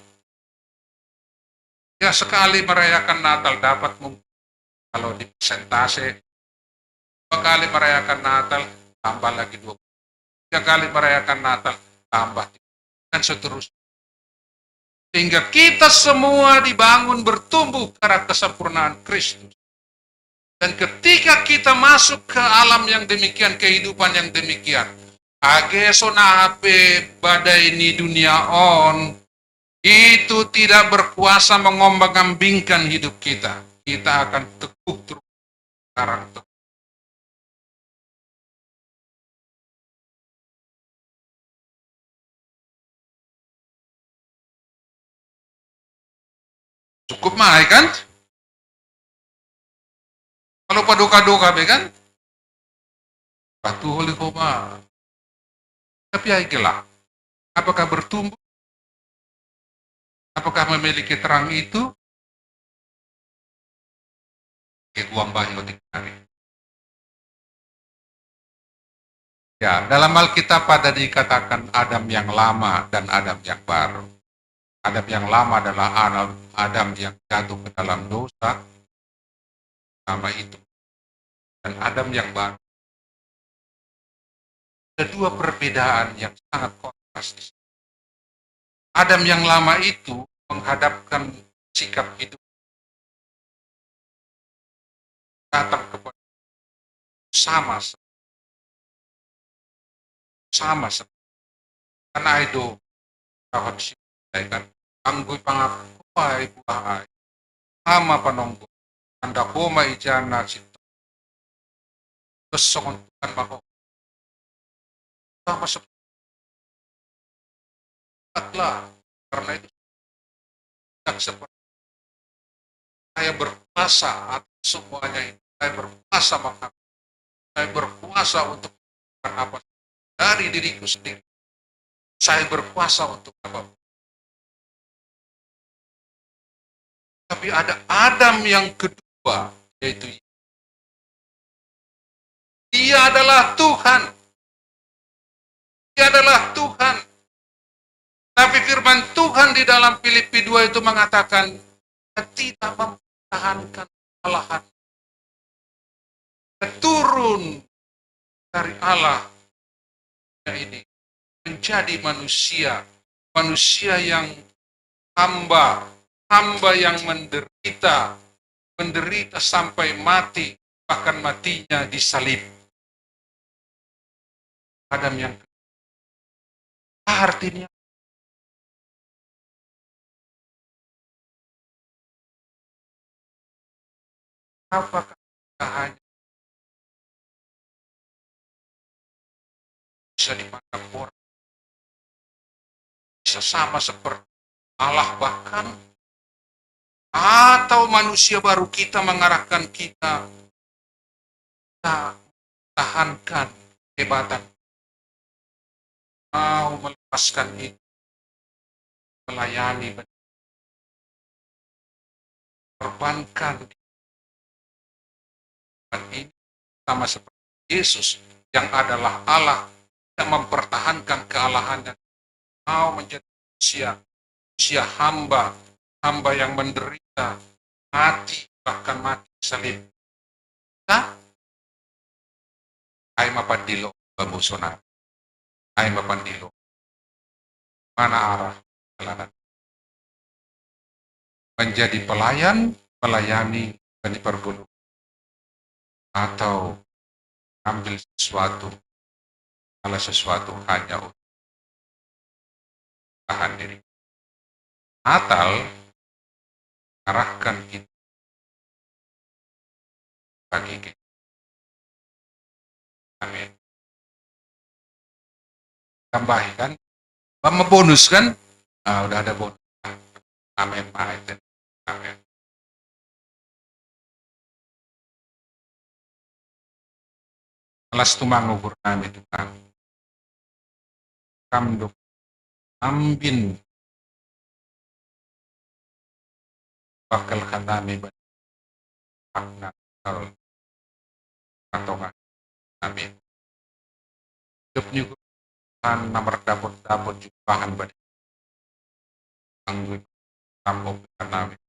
Ya sekali merayakan Natal dapat mungkin kalau di persentase 2 kali merayakan Natal tambah lagi 2, 3 kali merayakan Natal tambah 3, dan seterusnya. Sehingga kita semua dibangun bertumbuh karena kesempurnaan Kristus. Dan ketika kita masuk ke alam yang demikian, kehidupan yang demikian, agesona hape badai ini dunia on, itu tidak berkuasa mengombang-ambingkan hidup kita. Kita akan teguh terus sekarang. Cukup mah kan? Kalau paduka-duka kan? Batu holi koma. Tapi aikelah, apakah bertumbuh? Apakah memiliki terang itu? Uang banyak dikari. Ya, dalam Alkitab pada dikatakan Adam yang lama dan Adam yang baru. Adam yang lama adalah Adam yang jatuh ke dalam dosa, nama itu. Dan Adam yang baru. Ada 2 perbedaan yang sangat kontras. Adam yang lama itu menghadapkan sikap hidup datang kepada sama karena itu kahot sikan anggoy pangakuay buhay ama panonggo anda koma ijana sito terus sokontukan mako sama seperti karena itu tidak seperti saya berkuasa atas semuanya ini. Saya berkuasa menghapus. Saya berkuasa untuk melakukan apa dari diriku sendiri. Saya berkuasa untuk apa. Tapi ada Adam yang kedua, yaitu dia adalah Tuhan. Dia adalah Tuhan. Tapi firman Tuhan di dalam Filipi 2 itu mengatakan tidak mempertahankan kesalahan. Turun dari Allah ini menjadi manusia yang hamba yang menderita sampai mati bahkan matinya disalib. Adam yang artinya apakah kita hanya bisa dipandang orang, bisa sama seperti Allah bahkan, atau manusia baru kita mengarahkan kita tahankan kehebatan, mau melepaskan itu, melayani, korbankan ini sama seperti Yesus yang adalah Allah yang mempertahankan kealahannya, mau menjadi manusia hamba yang menderita, mati, bahkan mati salib. Nah, ay mapandilo pembusona, ay mapandilo, mana arah jalanan, menjadi pelayan, melayani, dan dipergulung, atau ambil sesuatu, kalau sesuatu hanya untuk tahan diri. Natal arahkan kita bagi kita. Amin. Tambahkan, mau bonus kan? Ah, udah ada bonus. Amin, Pak. Amin. Alas tumangugur kami Tuhan. Kamduk ambin bakal kanami makna atau amin. Hidup juga nomor dapot jumpahan badi anggun tampok kanami.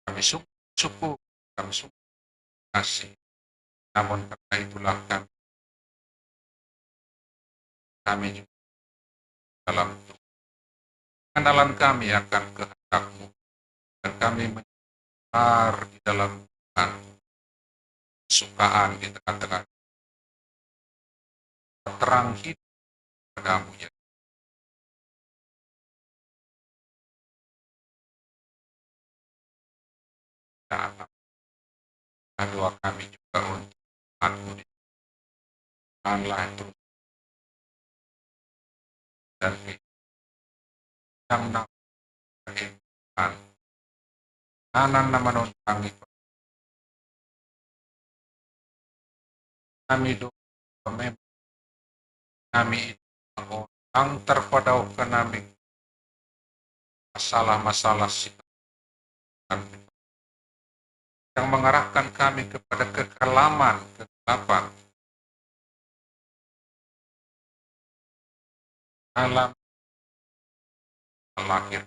Kami suku kami suku kasih. Namun karena itulah kami juga dalam pengenalan kami akan kehendak-Mu dan kami menyebar di dalam Tuhan kesukaan di tengah-tengah terang hidup padamu ya. Dan doa kami juga untuk umat-Mu di Tuhanlah terus dan yang Tuhan nanan nama non kami doa kami itu yang terpadau ke kami masalah-masalah yang mengarahkan kami kepada kekelaman, kegelapan alam lahir.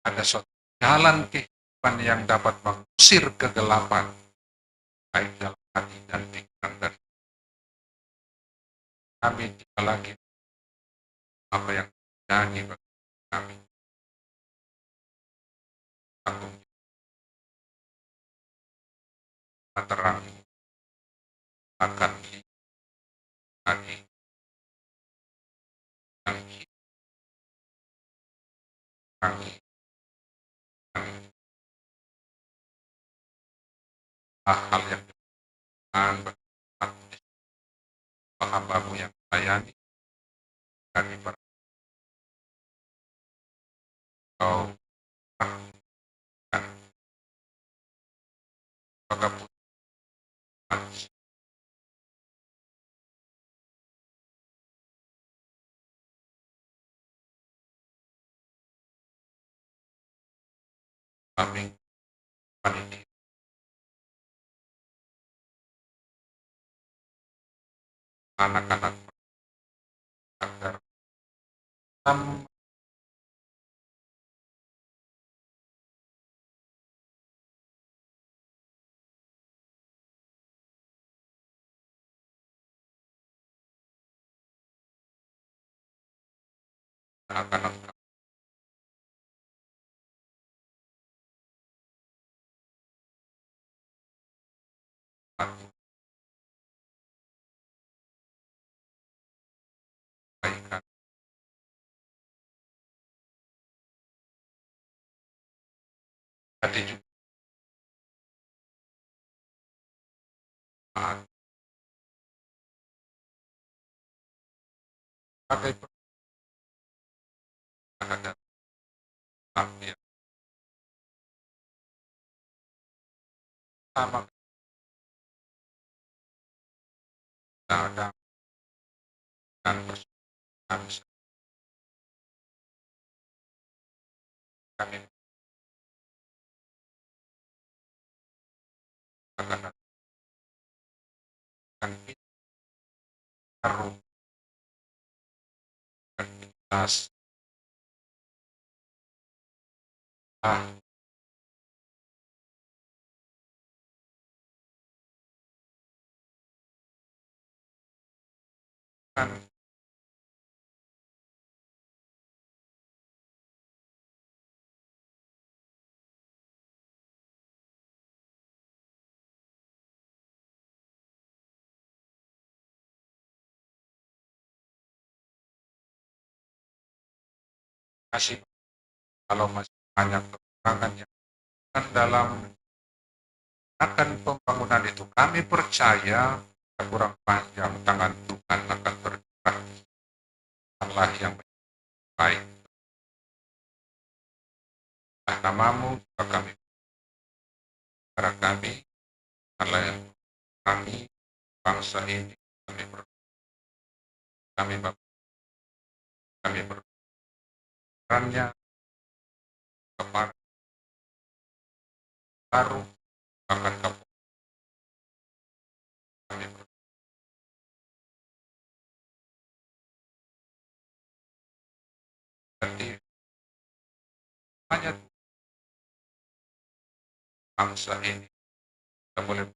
Ada suatu jalan kehidupan yang dapat mengusir kegelapan, baik dalam hati dan pikiran dan kami tidak lagi apa yang terjadi bagi kami. Tanggung jawab terang akan hati yang kami hal yang dengan hamba-Mu yang melayani kami berkau apakah kami panitia anak-anak agar anak-anak Hati juga pakai terhadap yang sama kita dan persoalan kami katakan baru aktivitas kan kasih kalau masih banyak kekurangan yang kan dalam akan pembangunan itu kami percaya kurang panjang tangan Tuhan akan bergerak Allah yang baik. Namamu juga kami para kami Allah yang kami bangsa ini kami berperannya kepada baru bahkan kami berarti hanya bangsa ini kita boleh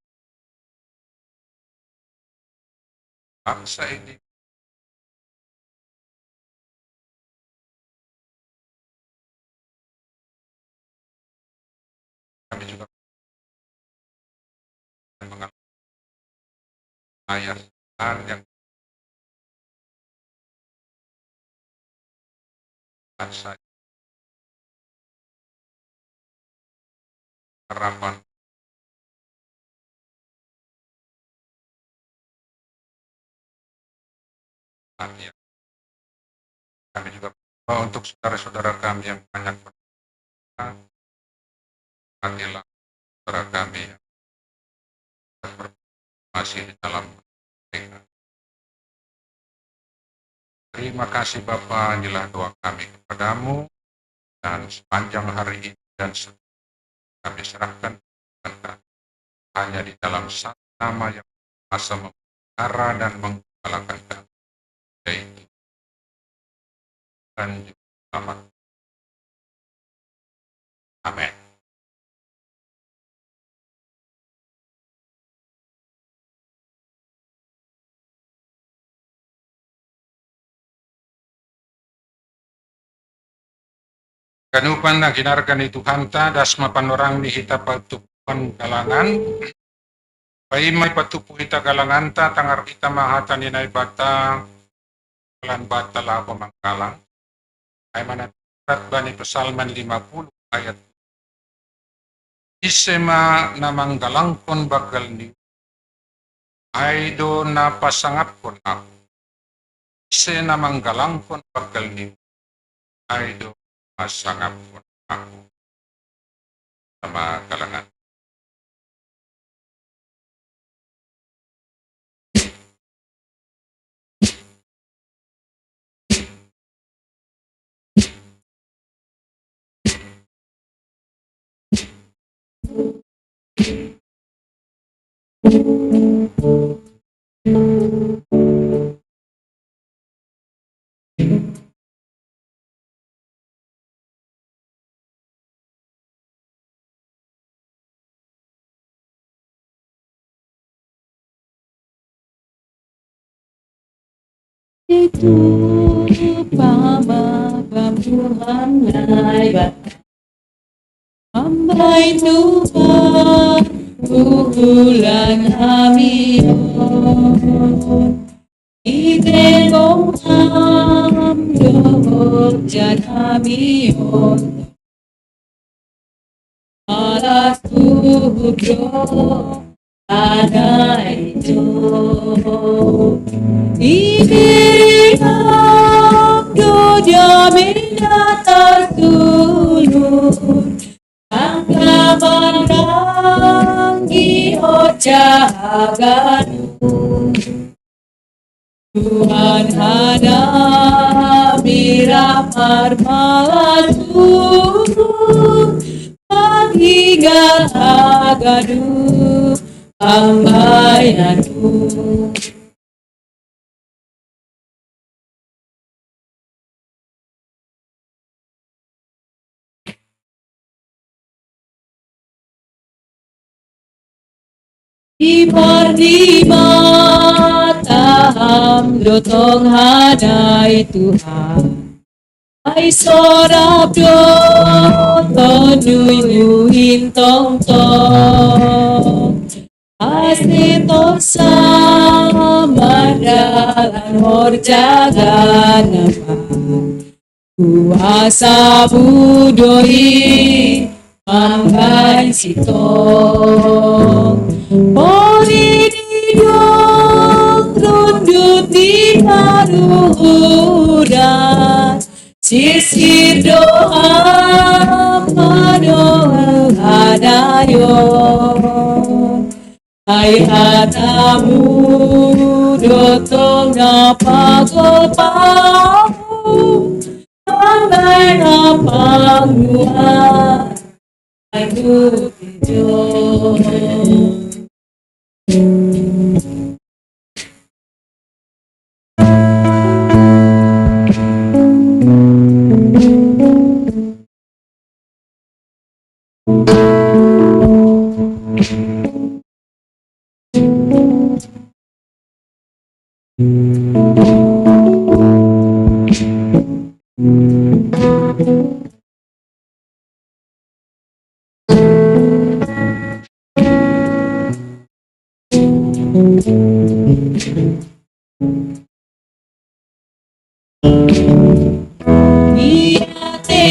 bangsa ini kami juga mengalami ayat yang bangsa harapan ya. Kami juga untuk saudara-saudara kami yang banyak hatilah saudara kami yang masih di dalam mereka. Terima kasih Bapa, inilah doa kami kepadamu dan sepanjang hari ini dan kami serahkan hanya di dalam satu nama yang kuasa memelihara dan menggembalakan kami, yaitu dan juga selamat. Amin. Kanupan na ginargan ni Tuhanta dasma panorang ni hita patupuan galangan pai may patupu hita galanganta tangar hita mahata ni nay bata kalan bata labo mangkalang ay manaturat ba ni Pasalman 50 ayat isema na manggalangkon bagal ni ay do na pasangapkon ako ise na manggalangkon bagal ni ay do masangap pun aku sama kalangan. Itu pama Tuhan lai Ambai Tuhan pukulan kami Ite bongkam dobok jan kami Sudro ada itu ibiri abdo jamina tertulur angka bandrangi ojaganu Tuhan hana miramar malatu Magigal agadu ambayandu Di taham dotong hadai Tuhan Ai sorab do tonuyuhin tong tong Asito sama dalan horjaga naman Kuasa budoi mambai sitong Pori didong rundut di haruran Sisir doa madoa hadayo Hai hatamu dotong napagopamu Andai napangua Aku hidup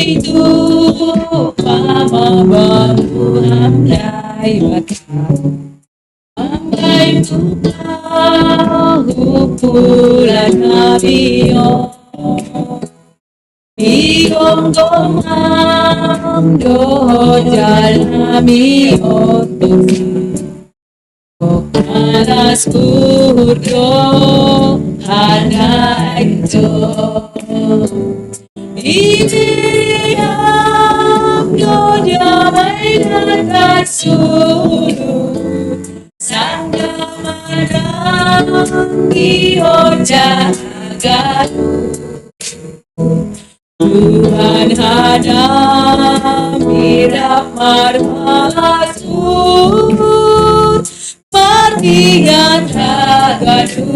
itu pamabalu hamdai batang Ambai tukahu pulan nabiyo Iyong domam doho jalami otosi Panas kurdo hanai jo Ijiyam doja mainan sulu Sangga marangi oja agadu Tuhan hadami rahmat malasur Pertingan agadu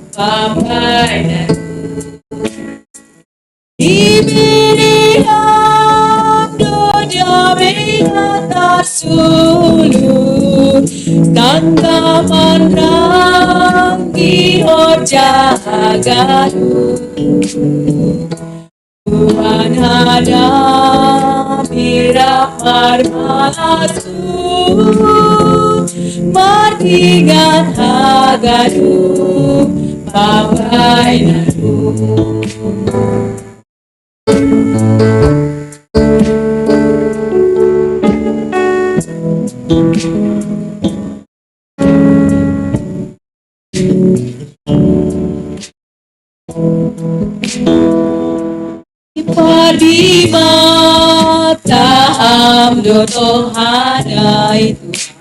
pamainan Ibiri abdo jamina tarsulu Tangga manrangi oja agadu Tuhan hadami rahmat malasur Pertingan agadu pamainan Padi mataham dotong hadai Tuhan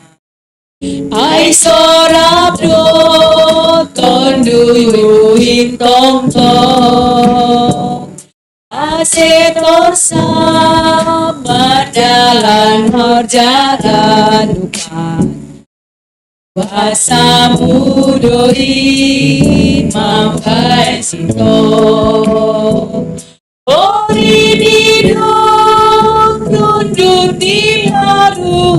Ai sorap doton duyuhin tong tong Asetor sama dalan horjaga nupan Basamu doi mampai sitong Ori didong rundut di haruran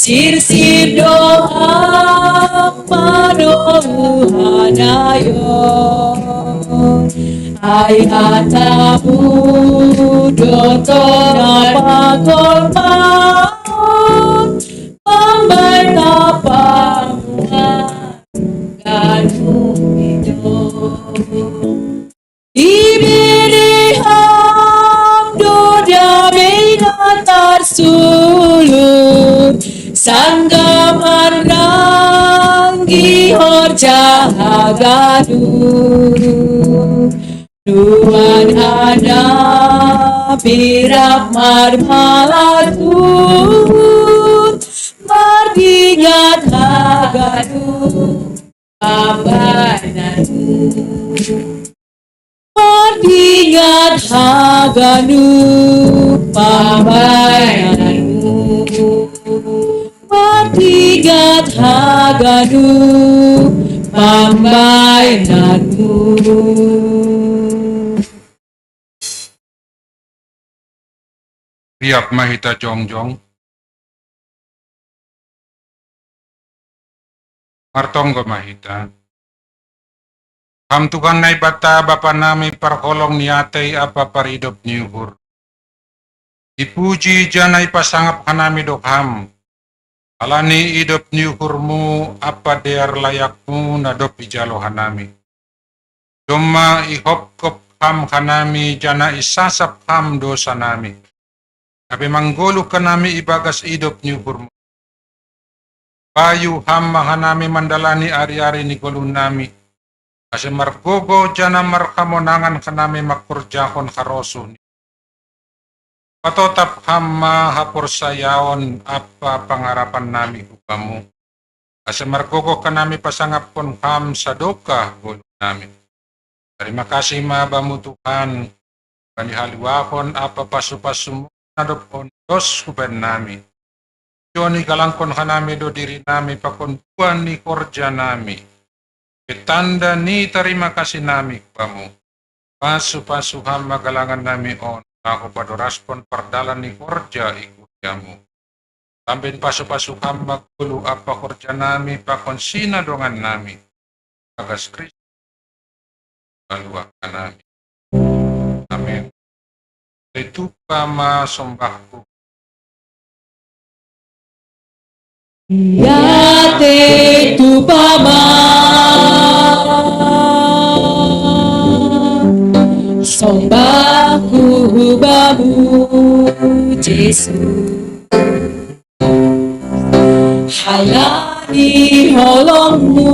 Sir-sir doa madohu hadayon Ai hatamu do Totong napakot maut, pambay tapang ganung ito. Ibiriham dunia minatar sulur, sanggaman rangi horjahaganu. Tuhan ada birap marmalatun, mardingat haganu pabananu. Mardingat haganu pabananu. Mardingat haganu pabananu. Riap mahita jongjong. Martong ko mahita. Hamtukan na ibata bapa nami parkolong niatay apa paridop niuhur. Ipuji janay pasangap kanami dokham. Alani idop niuhurmu apa dear layakmu na dop ijalo hanami. Doma ihop kop ham kanami jana isasap ham dosa nami. Tapi manggolo kanami ibagas idop niuhurmu. Bayu ham mahanami mandalani ari-ari ni golun nami. Kasi margogo jana markamonangan kanami makurjakon karoso. Patotap ham mahapursayaon apa pangarapan nami hukamu. Kasi margogo kanami pasangapon ham sa doka golun nami. Terima kasih mabamu Tuhan. Panihaliwakon apa pasu-pasu nadopon dos kuben nami. Yoni kalangkon kanami do diri nami pakontuan ni korja nami. Petanda ni terima kasih nami kamu. Pasu-pasu ham magalangan nami on. Ako padoraspon pardalan ni korja ikutyamu. Tambin pasu-pasu ham magulu apa korja nami pakonsina dongan nami. Agas Kristus. Kaluakan nami. Amin. Itu pama sombahku. Yate tu pama sombahku bamu Yesus, hayani holongmu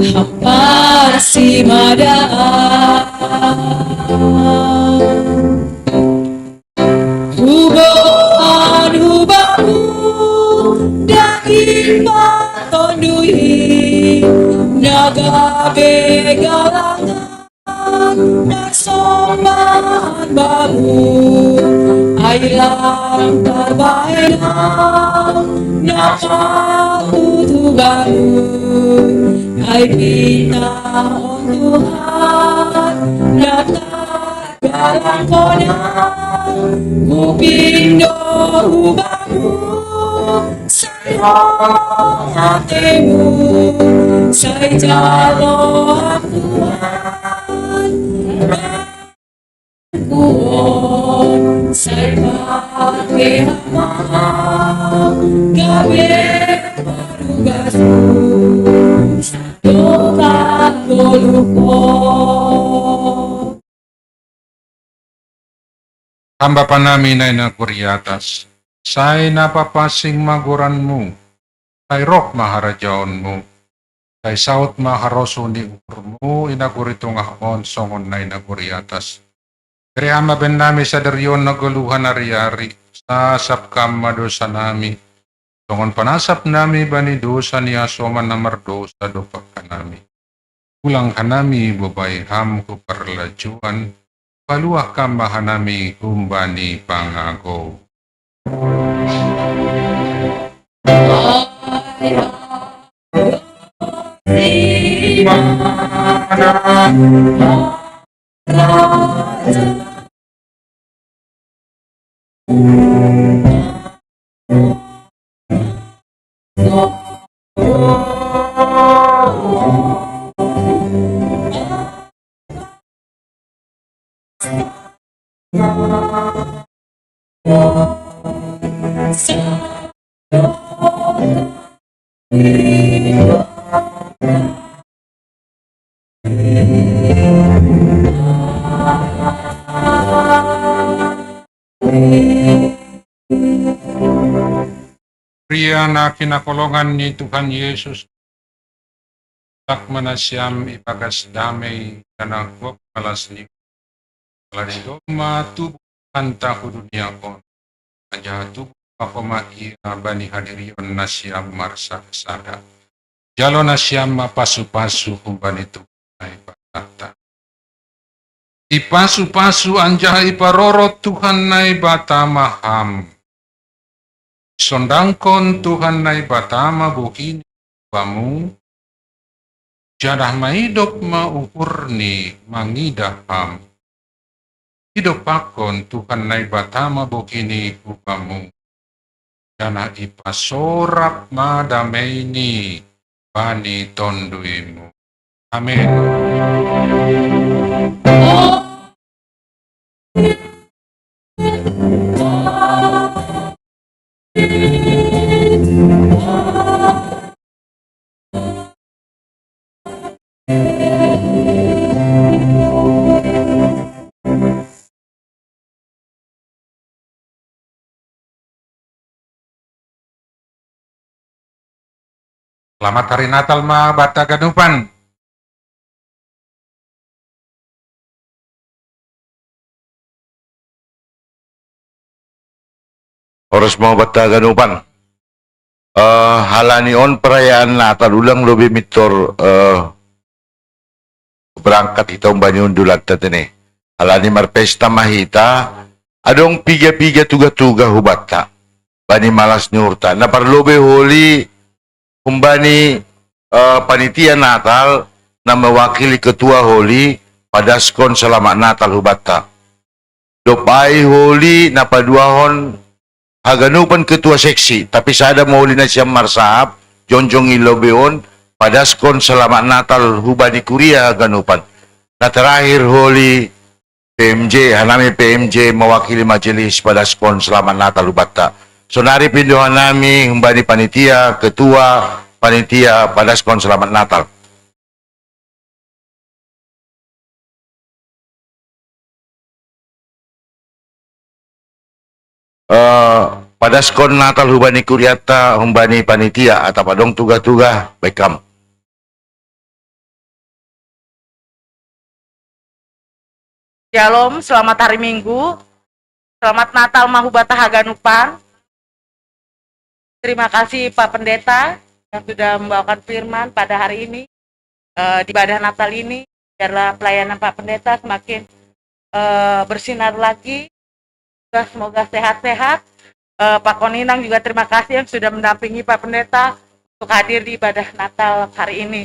hampa si madaan. Hubamu daging patondui naga begalangan nasoman bamu ailang terbaikang napatutubamu ai kita Tuhan datar galang konang mupindo hubamu saya hatimu saya jalo Tuhan kuon saya pakai hama gabe parugasu doka goluko. Hamba pa namin ay nagkuriatas. Say napapasing maguranmu. Say rok maharajaon Say saut maharoso ni ukurmu. Inaguritong ahon songon na inaguriatas. Kaya hamba ben nami sa daryon naguluhan ari-ari. Sasap kam madosa nami. Songon panasap nami bani dosa ni asoman na mardosa dopak kanami. Ulang kanami babay ham ko parlajuan. Paluah kambahanami kumbani pangago. Pria na kinakulungan ni Tuhan Yesus, tak manasyam ibagas damay kanang huwag malas ni Kalarido matubo kanta ko dunia ko. Kanya tubo ako maia bani hadirion na siyam marsa sada. Jalo na siyam mapasu-pasu kung bani Tuhan ay batata. Ipasu-pasu anja iparorot Tuhan na bata maham. Sondangkon Tuhan na batama bukini bamu. Jadah maidop maukur ni mangidaham. Hidup akon Tuhan na batama bukini kubamu. Jana ipasorak madamay ni bani tonduimu. Amen. Selamat hari Natal ma bata ganupan. Oras mga bata ganupan. Halani on perayaan Natal ulang lebih mitor berangkat itong banyon dulat tatene. Halani marpesta mahita adong piga-piga tuga-tuga hubata. Bani malas nyurta. Na parlobe holi kumbani panitia Natal na mewakili ketua holi padaskon selamat Natal hubata. Dopai holi na paduahon haganupan ketua seksi, tapi sada mauli na siyang marsahap, jonjong ilobeon, padaskon selamat Natal hubani kuria haganupan. Na terakhir holi PMJ, hanami PMJ mewakili majelis padaskon selamat Natal hubata. So nari pinduhan nami hubani panitia, ketua, panitia padaskon selamat Natal. Padaskon Natal hubani kuriata humbani panitia atau padong tuga-tuga baikam. Shalom, selamat hari Minggu. Selamat Natal Mahubata Haganupan. Terima kasih Pak Pendeta yang sudah membawakan firman pada hari ini. Di ibadah Natal ini, biarlah pelayanan Pak Pendeta semakin bersinar lagi. Semoga sehat-sehat. Pak Koninang juga terima kasih yang sudah mendampingi Pak Pendeta untuk hadir di ibadah Natal hari ini.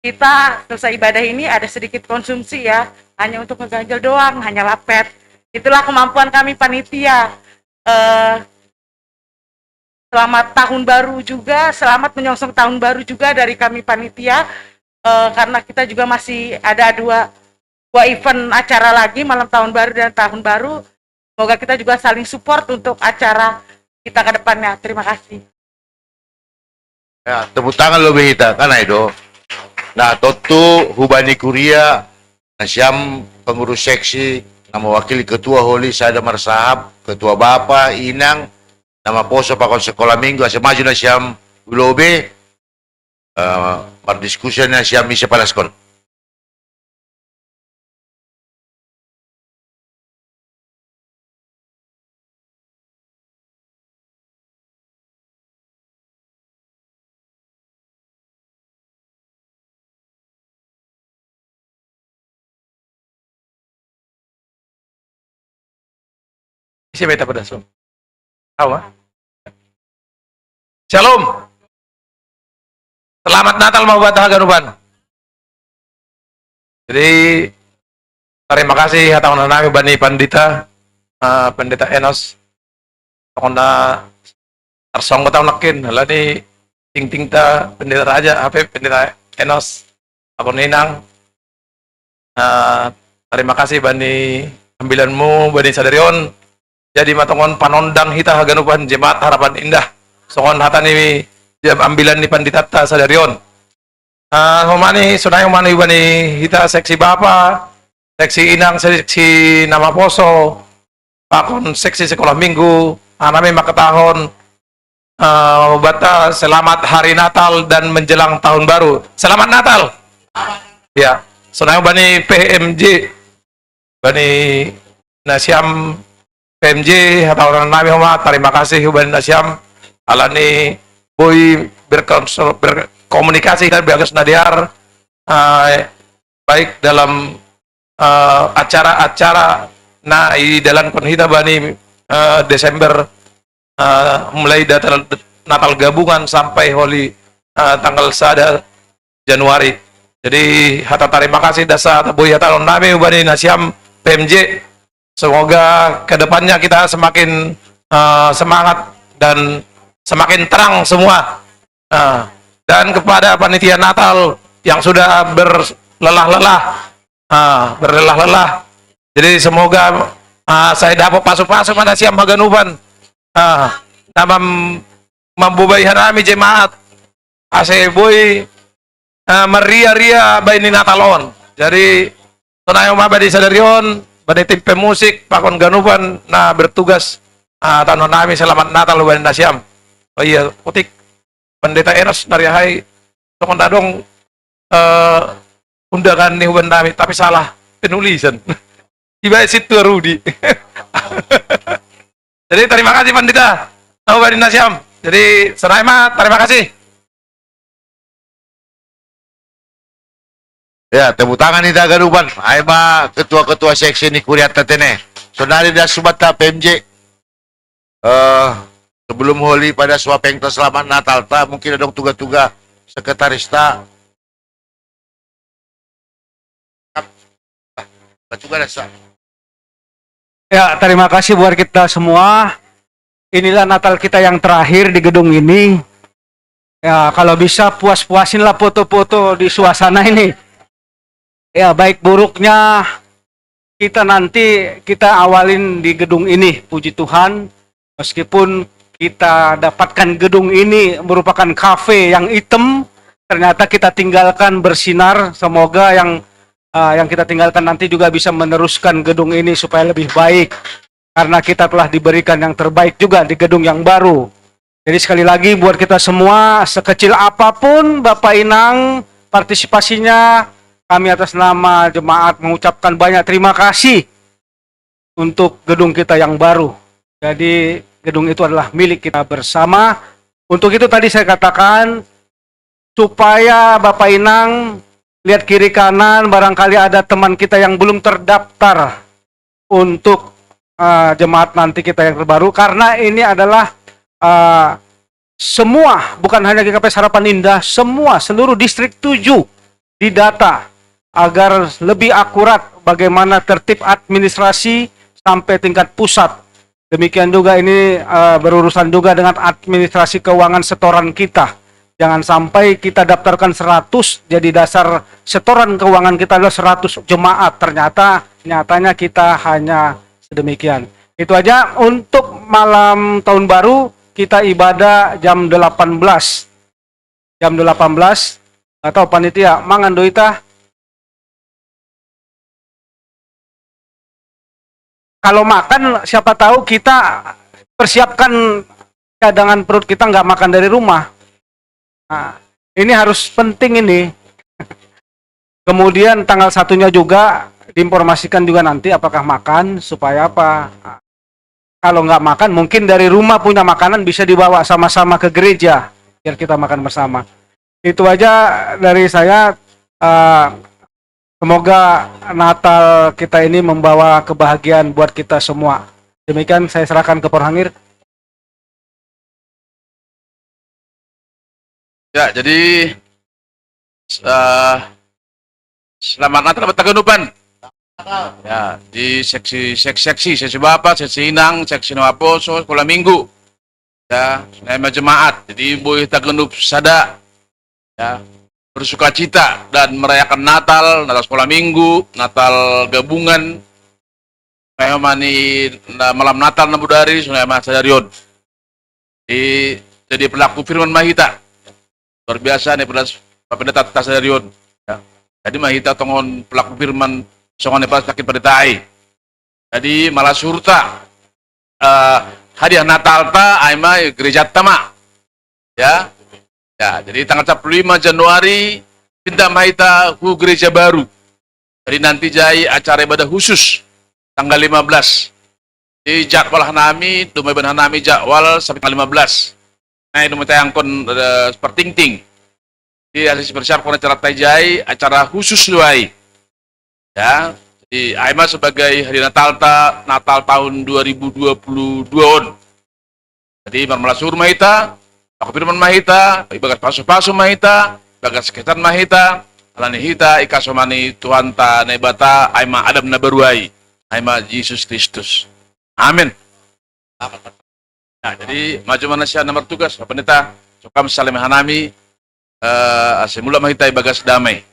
Kita selesai ibadah ini ada sedikit konsumsi ya, hanya untuk ngeganjel doang, hanya lapet. Itulah kemampuan kami panitia. Selamat tahun baru juga, selamat menyongsong tahun baru juga dari kami panitia, karena kita juga masih ada dua event acara lagi, malam tahun baru dan tahun baru. Semoga kita juga saling support untuk acara kita ke depannya. Terima kasih. Ya, tepuk tangan lo kita kan itu. Nah, totu hubani kuria nasyam pengurus seksi nama wakil ketua holi sada marsahab, ketua bapa inang nama poso pakon sekolah minggu asa maju nasyam ulobe berdiskusi nasyam misa palaskon. Isi beta pada so. Tahu? Shalom. Selamat Natal Mahubata Haganupan. Jadi terima kasih hatang nami bani pandita Pendeta Enos. Kona tarsong ko tahu nakin hala ni ting ta pendeta raja apa Pendeta Enos ako ninang. Terima kasih bani ambilanmu bani sadarion jadi matongon panondang hita haganupan jemaat harapan indah songon hatani jam ambilan ni panditata sadarion. Humani sunay humani bani hita seksi bapa, seksi inang, seksi nama poso, pakon seksi sekolah minggu, anami makatahon bata selamat hari Natal dan menjelang tahun baru. Selamat Natal. Ya, sunay bani PMJ, bani Nasyam PMJ atau orang nami homa terima kasih bani Nasyam alani boy berkomunikasi dan bagus nadiar baik dalam acara-acara na i dalam konhita bani Desember mulai datal Natal gabungan sampai Holy tanggal 1 Januari. Jadi hata terima kasih dasa boy hata nami bani Nasyam PMJ. Semoga kedepannya kita semakin semangat dan semakin terang semua. Dan kepada panitia Natal yang sudah berlelah-lelah, jadi semoga saya dapat pasuk-pasuk pada siam maganuban nama membubai harami jemaat ase boy meria-ria baini Natalon. Jadi tunayo mabadi sadarion bani tim pemusik pakon ganuban na bertugas tanah nami selamat Natal bani Nasyam. Oh iya, utik Pendeta Enos Nariahai tokon dadong undangan nih huban nami tapi salah penulisan. Iba situ Rudi. Jadi terima kasih Pendeta Huban Nasyam. Jadi Seraima terima kasih. Ya, tepuk tangan ita garuban. Ay ma ketua-ketua seksi ni kuriat tatene. Sonari da subata PMJ. Sebelum Holi pada suapeng ta selamat Natal ta mungkin ada tugas-tugas sekretaris ta. Ya, terima kasih buat kita semua. Inilah Natal kita yang terakhir di gedung ini. Ya, kalau bisa puas-puasinlah foto-foto di suasana ini. Ya, baik buruknya kita nanti kita awalin di gedung ini, puji Tuhan. Meskipun kita dapatkan gedung ini merupakan kafe yang hitam, ternyata kita tinggalkan bersinar. Semoga yang kita tinggalkan nanti juga bisa meneruskan gedung ini supaya lebih baik. Karena kita telah diberikan yang terbaik juga di gedung yang baru. Jadi sekali lagi buat kita semua, sekecil apapun Bapak Inang partisipasinya, kami atas nama jemaat mengucapkan banyak terima kasih untuk gedung kita yang baru. Jadi gedung itu adalah milik kita bersama. Untuk itu tadi saya katakan, supaya Bapak Inang lihat kiri kanan, barangkali ada teman kita yang belum terdaftar untuk jemaat nanti kita yang terbaru. Karena ini adalah semua, bukan hanya GKP Harapan Indah, semua, seluruh distrik 7 didata agar lebih akurat bagaimana tertib administrasi sampai tingkat pusat. Demikian juga ini berurusan juga dengan administrasi keuangan setoran kita. Jangan sampai kita daftarkan 100, jadi dasar setoran keuangan kita adalah 100 jemaat. Ternyata nyatanya kita hanya sedemikian. Itu aja untuk malam tahun baru, kita ibadah jam 18. Jam 18, atau panitia, mangan doita. Kalau makan, siapa tahu kita persiapkan cadangan perut kita nggak makan dari rumah. Nah, ini harus penting ini. Kemudian tanggal 1-nya juga diinformasikan juga nanti apakah makan, supaya apa. Nah, kalau nggak makan, mungkin dari rumah punya makanan bisa dibawa sama-sama ke gereja, biar kita makan bersama. Itu aja dari saya. Semoga Natal kita ini membawa kebahagiaan buat kita semua. Demikian saya serahkan ke Porhangir. Ya, jadi selamat Natal buat Tagenuban. Ya, di seksi Bapak, seksi Inang, seksi Nawaposo, sekolah minggu. Ya, nama jemaat. Jadi boy Tagenup sada. Ya, bersuka cita dan merayakan Natal sekolah minggu, Natal gabungan. Ngayon mani na malam Natal na budari sungai mas sadarion. Jadi pelaku firman mahita. Luar biasa nih pendeta tas sadarion. Ya. Jadi mahita tongon pelaku firman songon pas sakit pendetai. Jadi malah surta hadiah Natal ta aima gereja tama. Ya. Ya, jadi tanggal 15 Januari pindah mahita ku gereja baru. Jadi nanti jai acara ibadah khusus tanggal 15. Di jadwal hanami, dumay ban hanami jadwal sampai tanggal 15. Nah, dumay tayang kon seperting-ting. Di harus bersiap kon acara jai acara khusus luai. Ya, jadi aima sebagai hari Natal tahun 2022 on. Jadi marmalasur mahita, aku firman mahita, ibagas paso-paso mahita, ibagas sekitar mahita, alani hita, ikasomani Tuhan ta nebata, aima adam na baruai, aima Yesus Kristus. Amin. Nah, jadi maju mana siya nomor tugas, pendeta, sukam salim hanami, asimula mahita ibagas damai.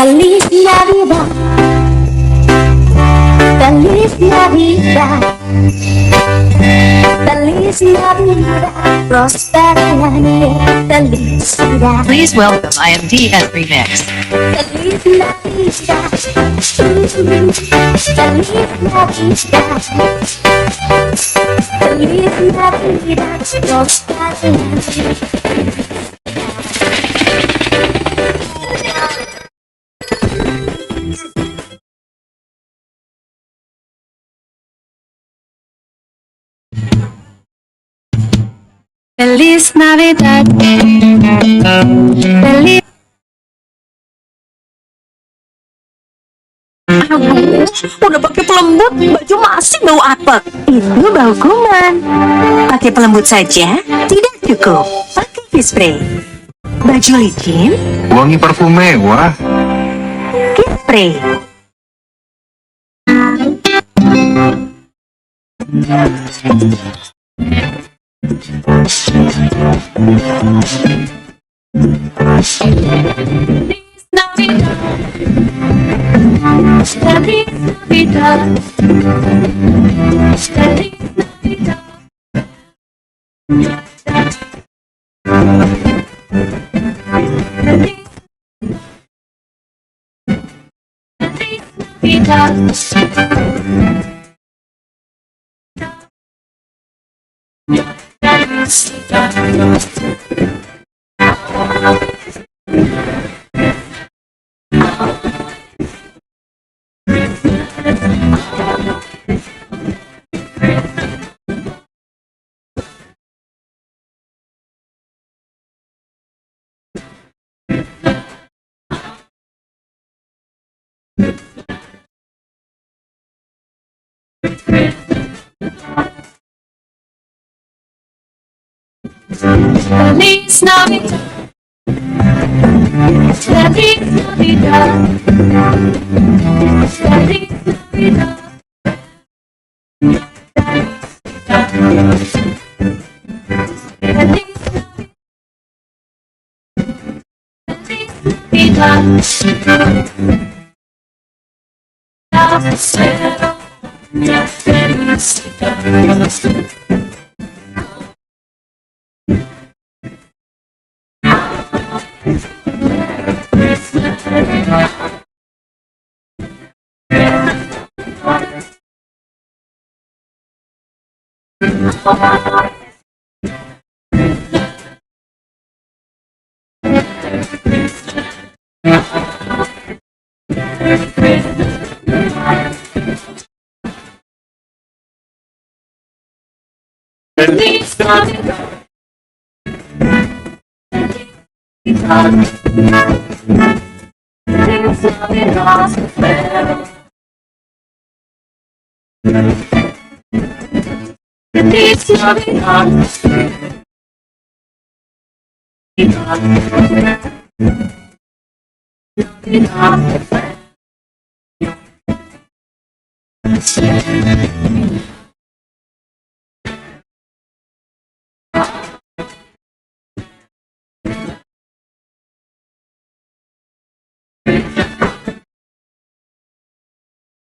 Feliz Navidad, feliz Navidad, feliz Navidad, próspera año, felicidad. Please welcome IMDS Remix. Feliz Navidad, feliz Navidad, feliz Navidad, próspera año. Feliz Navidad. Feliz. Udah pakai pelembut, baju masih bau apek. Itu bau kuman. Pakai pelembut saja tidak cukup. Pakai Kiss Spray. Baju licin, Wangi parfum mewah. Kiss Spray. Feliz Navidad. Feliz Navidad. Feliz Navidad. Feliz Navidad. Feliz Navidad. Feliz Navidad. Navidad.